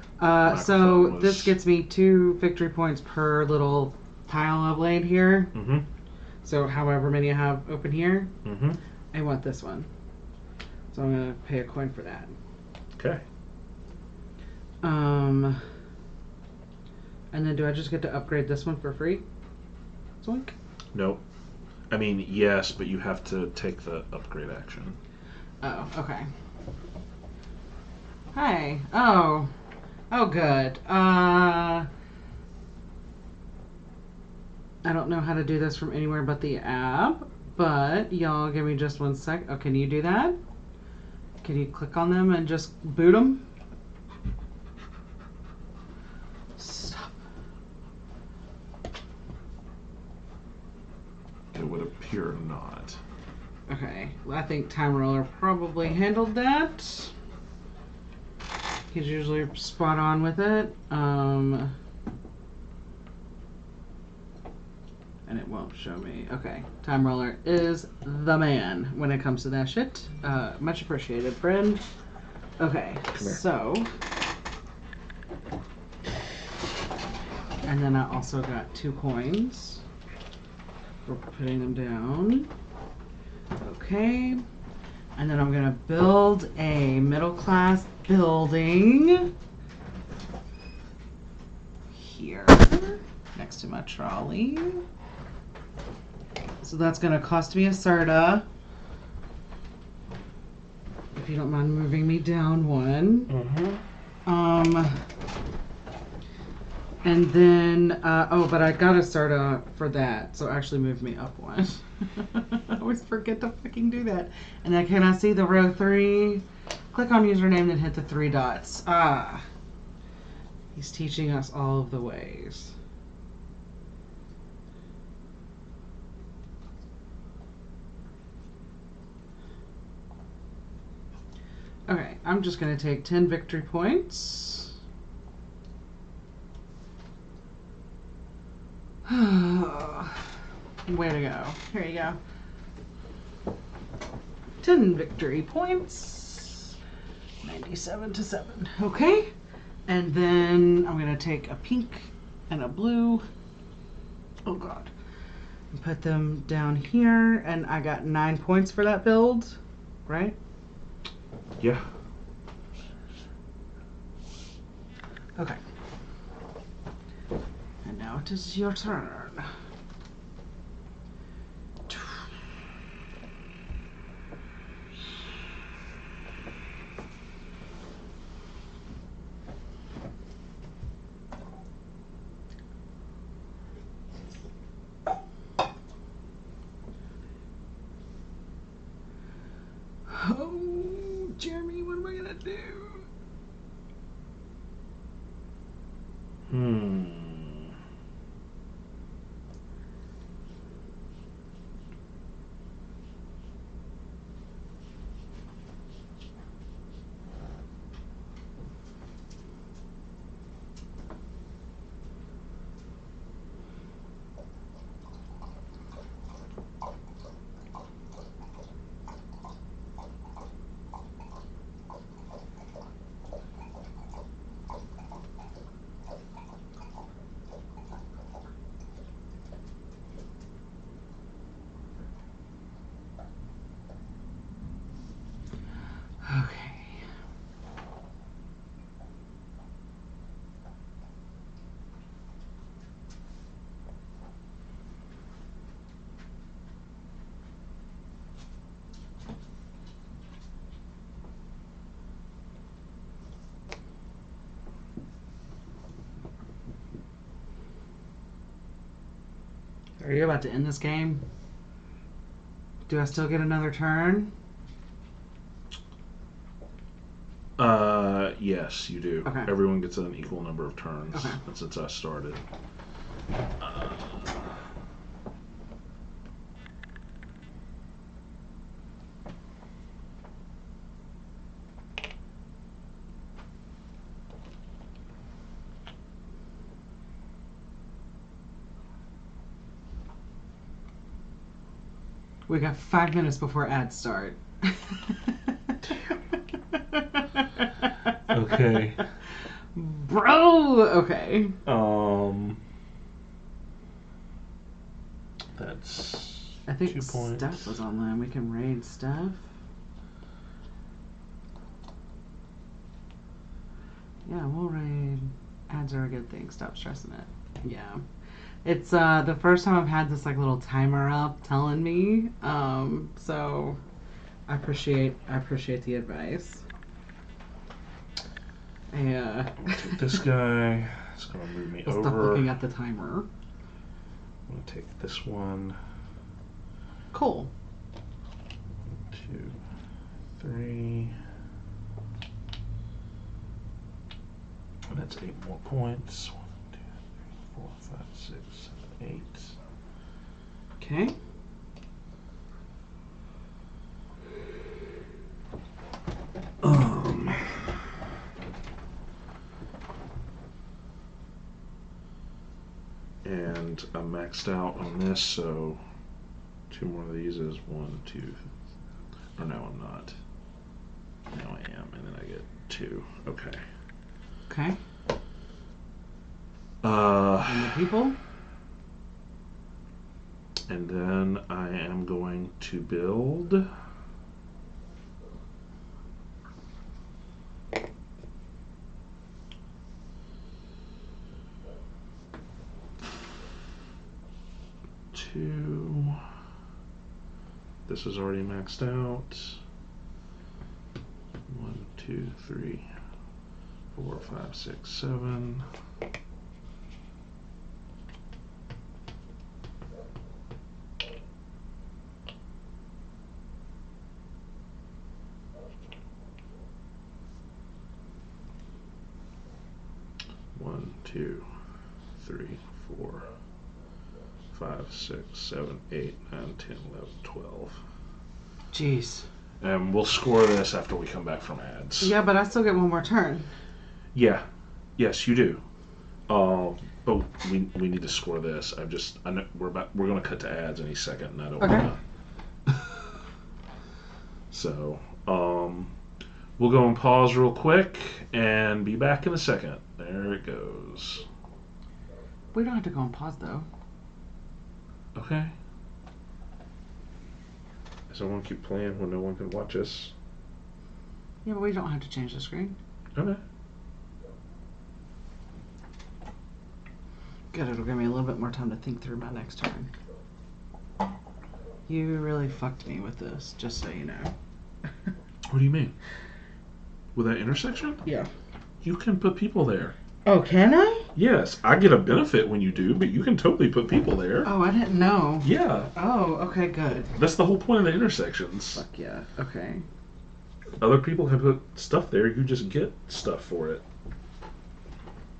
So this gets me 2 victory points per little tile I've laid here. Mm-hmm. So however many I have open here, Mm-hmm. I want this one. So I'm going to pay a coin for that. Okay. And then do I just get to upgrade this one for free? Zoink. Nope. I mean, yes, but you have to take the upgrade action. Oh, okay. Hi. Oh. Oh, good. I don't know how to do this from anywhere but the app, but y'all give me just 1 sec. Oh, can you do that? Can you click on them and just boot them? Stop. think Time Roller probably handled that. He's usually spot on with it. And it won't show me. Okay. Time Roller is the man when it comes to that shit. Much appreciated, friend. Okay. So. And then I also got 2 coins. We're putting them down. Okay. And then I'm going to build a middle class building here next to my trolley. So that's going to cost me a Serta. If you don't mind moving me down one. And then, but I got a Serta for that, so actually move me up one. I always forget to fucking do that. And then can I see the row 3? Click on username, then hit the 3 dots. Ah. He's teaching us all of the ways. Okay, I'm just going to take 10 victory points. Way to go. Here you go. 10 victory points. 97 to 7. Okay. And then I'm going to take a pink and a blue. Oh, God. And put them down here. And I got 9 points for that build. Right? Yeah. Okay. And now it is your turn. Oh, Jeremy, what am I gonna do? Okay. Are you about to end this game? Do I still get another turn? Yes, you do. Okay. Everyone gets an equal number of turns. Okay. Since I started. We got 5 minutes before ads start. Okay. Bro! Okay. That's I think 2 points. Steph was online. We can raid Steph. Yeah, we'll raid. Ads are a good thing. Stop stressing it. Yeah. It's the first time I've had this like little timer up telling me. So I appreciate the advice. Yeah. Take this guy. It's gonna move me over. Stop looking at the timer. I'm gonna take this one. Cool. 2, 3. And that's 8 more points. 1, 2, 3, 4, 5, 6, 7, 8. Okay. And I'm maxed out on this, so 2 more of these is 1, 2. Or no, I'm not. Now I am, and then I get 2. Okay. Okay. And the people? And then I am going to build... Two. This is already maxed out. 1, 2, 3, 4, 5, 6, 7. One, 2, 3, 4, 5, 6, 7, 8, 9, 10, 11, 12. Jeez. And we'll score this after we come back from ads. Yeah, but I still get one more turn. Yeah. Yes, you do. But we need to score this. I know we're going to cut to ads any second, and I don't want to. So, we'll go and pause real quick and be back in a second. There it goes. We don't have to go and pause though. Okay. So I want to keep playing when no one can watch us. Yeah, but we don't have to change the screen. Okay. Good, it'll give me a little bit more time to think through my next turn. You really fucked me with this, just so you know. What do you mean? With that intersection? Yeah. You can put people there. Oh, can I? Yes, I get a benefit when you do, but you can totally put people there. Oh, I didn't know. Yeah. Oh, okay, good. That's the whole point of the intersections. Fuck yeah, okay. Other people can put stuff there, you just get stuff for it.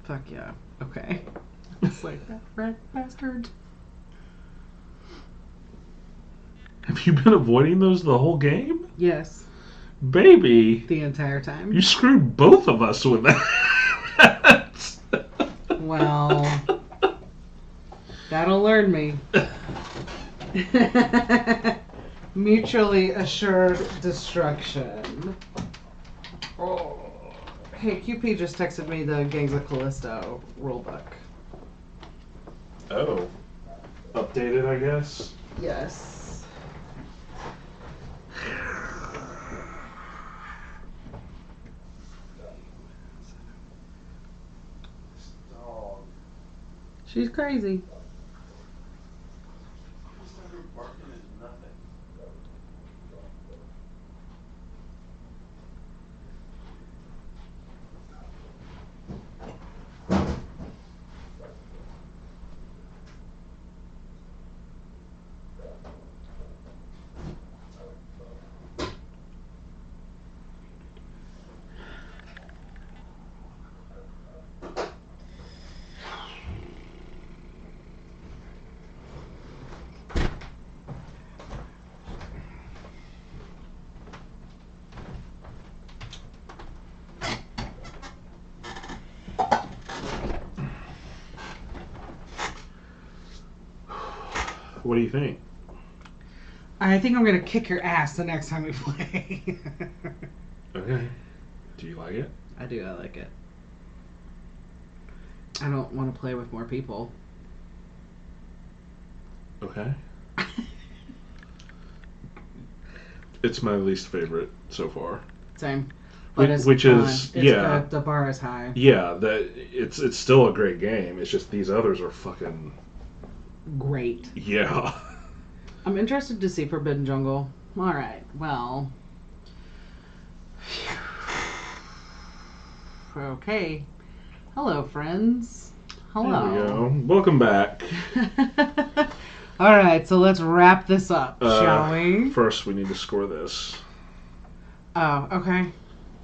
Fuck yeah, okay. It's like that red bastard. Have you been avoiding those the whole game? Yes. Baby. The entire time. You screwed both of us with that. Well, that'll learn me. Mutually assured destruction. Oh. Hey, QP just texted me the Gangs of Callisto rulebook. Oh. Updated, I guess? Yes. She's crazy. What do you think? I think I'm going to kick your ass the next time we play. Okay. Do you like it? I do, I like it. I don't want to play with more people. Okay. It's my least favorite so far. Same. But it's which fun. is yeah. The bar is high. Yeah, it's still a great game. It's just these others are fucking great. Yeah. I'm interested to see Forbidden Jungle. All right. Well. Okay. Hello, friends. Hello. There we go. Welcome back. All right, so let's wrap this up, shall we? First, we need to score this. Oh, okay.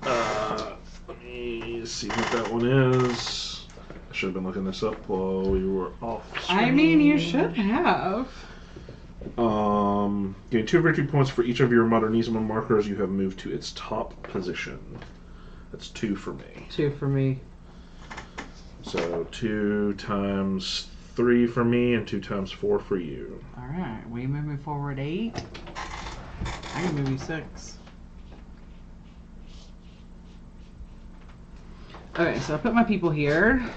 Let me see what that one is. I should have been looking this up while we were off screen. I mean, you should have. Gain 2 victory points for each of your Modernismo markers you have moved to its top position. That's 2 for me. 2 for me. So 2 times 3 for me and 2 times 4 for you. All right. Will you move me forward 8? I can move you 6. Okay, so I put my people here.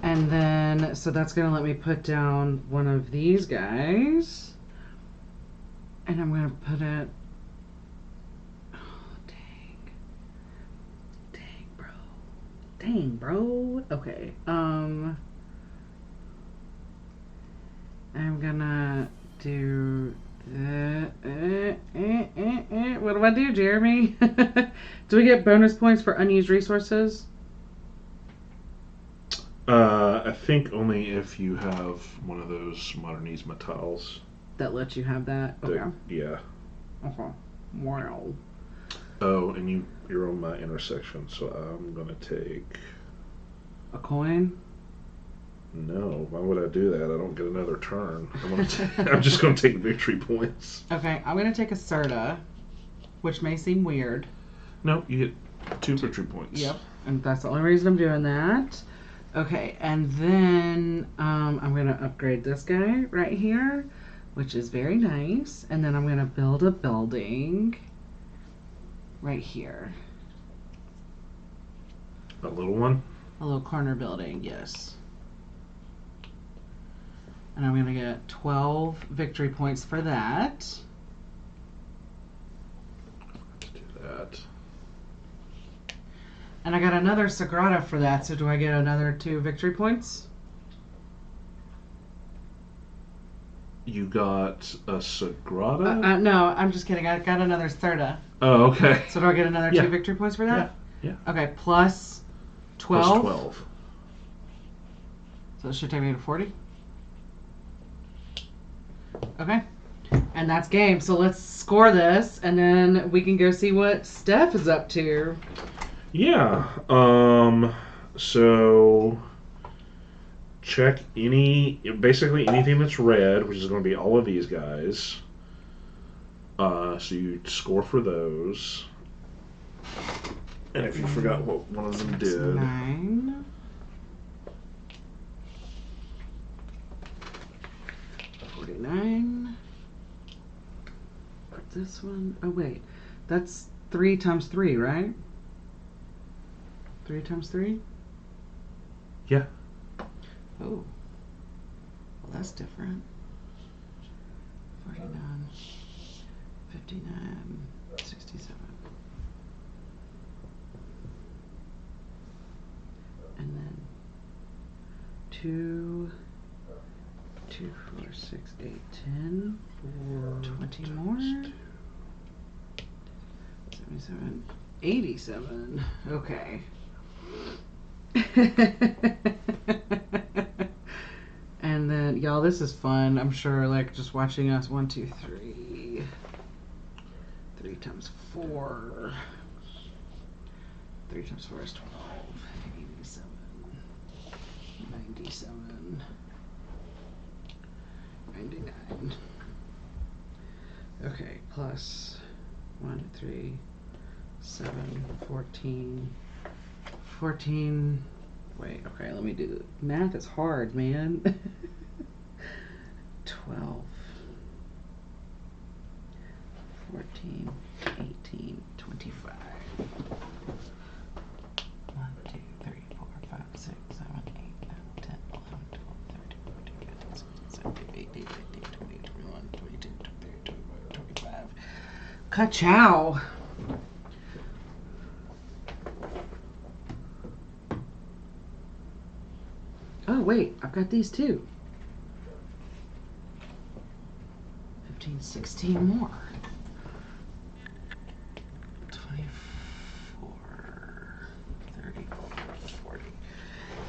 And then, so that's going to let me put down one of these guys. And I'm going to put it... Oh, dang. Dang, bro. Dang, bro. Okay. I'm going to do... What do I do, Jeremy? Do we get bonus points for unused resources? I think only if you have one of those modernisme tiles. That lets you have that? Okay. Yeah. Okay. Wow. Oh, and you're on my intersection, so I'm going to take... A coin? No, why would I do that? I don't get another turn. I'm just going to take victory points. Okay, I'm going to take a Serta, which may seem weird. No, you get 2 victory points. Yep, and that's the only reason I'm doing that. Okay, and then I'm going to upgrade this guy right here, which is very nice. And then I'm going to build a building right here. A little one? A little corner building, yes. And I'm going to get 12 victory points for that. Let's do that. And I got another Sagrada for that, so do I get another 2 victory points? You got a Sagrada? No, I'm just kidding. I got another Serta. Oh, okay. So do I get another 2 victory points for that? Yeah. Okay, plus 12? Plus 12. So it should take me to 40? Okay. And that's game. So let's score this, and then we can go see what Steph is up to. Yeah. So check basically anything that's red, which is going to be all of these guys. So you score for those. And if you forgot what one of them did. 9. 49. This one. Oh, wait. That's 3 times 3, right? 3 times 3? Yeah. Oh. Well, that's different. 49, 59, 67. And then 2, 4, 6, 8, 10. 20 more. 77, 87. Okay. And then, y'all, this is fun. I'm sure, like, just watching us. 1, 2, 3. 3 times 4. 3 times 4 is 12. 87. 97. 99. Okay, plus 1, 3, 7, 14. 14. Wait, okay, let me do math is hard, man. 12. 14, 18, 25. 1, 2, 3, 4, 5, 6, 7, 8, 9, 10, 11, 12, 13, 14, 15, 16, 17, 18, 19, 20, 21, 22, 23, 24, 25. Ka-chow! Oh, wait, I've got these too. 15, 16 more. 24, 30, 40.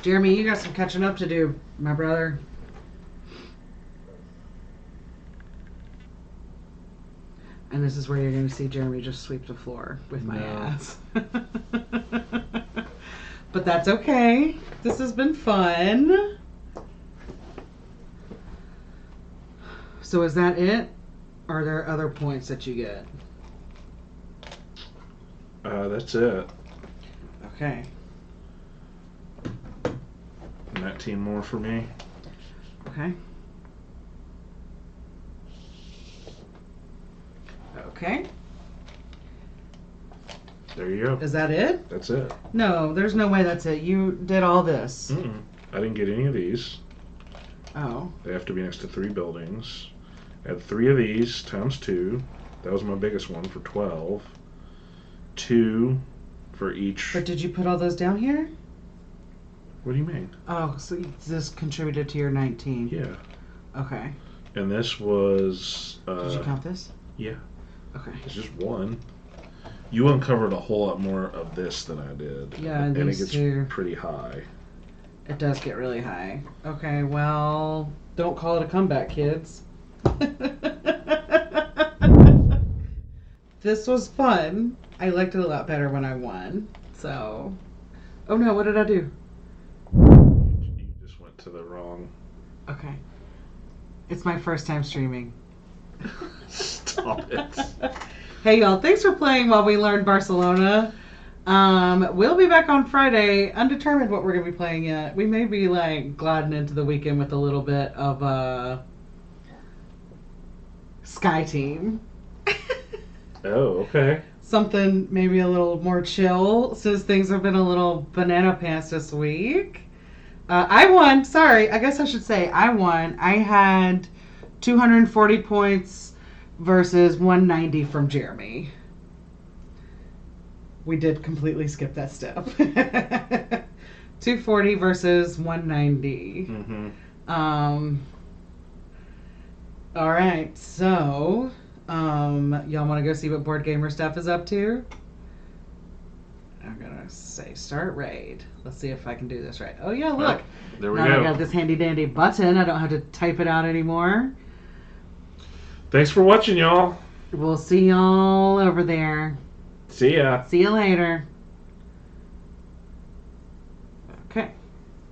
Jeremy, you got some catching up to do, my brother. And this is where you're going to see Jeremy just sweep the floor with my ass. But that's okay. This has been fun. So is that it? Or are there other points that you get? That's it. Okay. 19 more for me. Okay. Okay. There you go. Is that it? That's it. No, there's no way that's it. You did all this. Mm-mm. I didn't get any of these. Oh. They have to be next to 3 buildings. I had 3 of these times 2. That was my biggest one for 12. 2 for each. But did you put all those down here? What do you mean? Oh, so this contributed to your 19. Yeah. Okay. And this was... did you count this? Yeah. Okay. It's just 1. You uncovered a whole lot more of this than I did. Yeah, and it these gets two. pretty high. It does get really high. Okay, well, don't call it a comeback, kids. This was fun. I liked it a lot better when I won. So, oh no, what did I do? You just went to the wrong... Okay. It's my first time streaming. Stop it. Hey y'all, thanks for playing while we learned Barcelona. We'll be back on Friday, undetermined what we're going to be playing yet. We may be like gliding into the weekend with a little bit of Sky Team. Oh, okay. Something maybe a little more chill since things have been a little banana pants this week. I won. Sorry, I guess I should say I won. I had 240 points versus 190 from Jeremy. We did completely skip that step. 240 versus 190. Mm-hmm. All right, so y'all want to go see what Board Gamer Stuff is up to? I'm gonna say start raid. Let's see if I can do this right. Oh yeah, look. There we now go. I got this handy dandy button. I don't have to type it out anymore. Thanks for watching, y'all. We'll see y'all over there. See ya. See you later. Okay.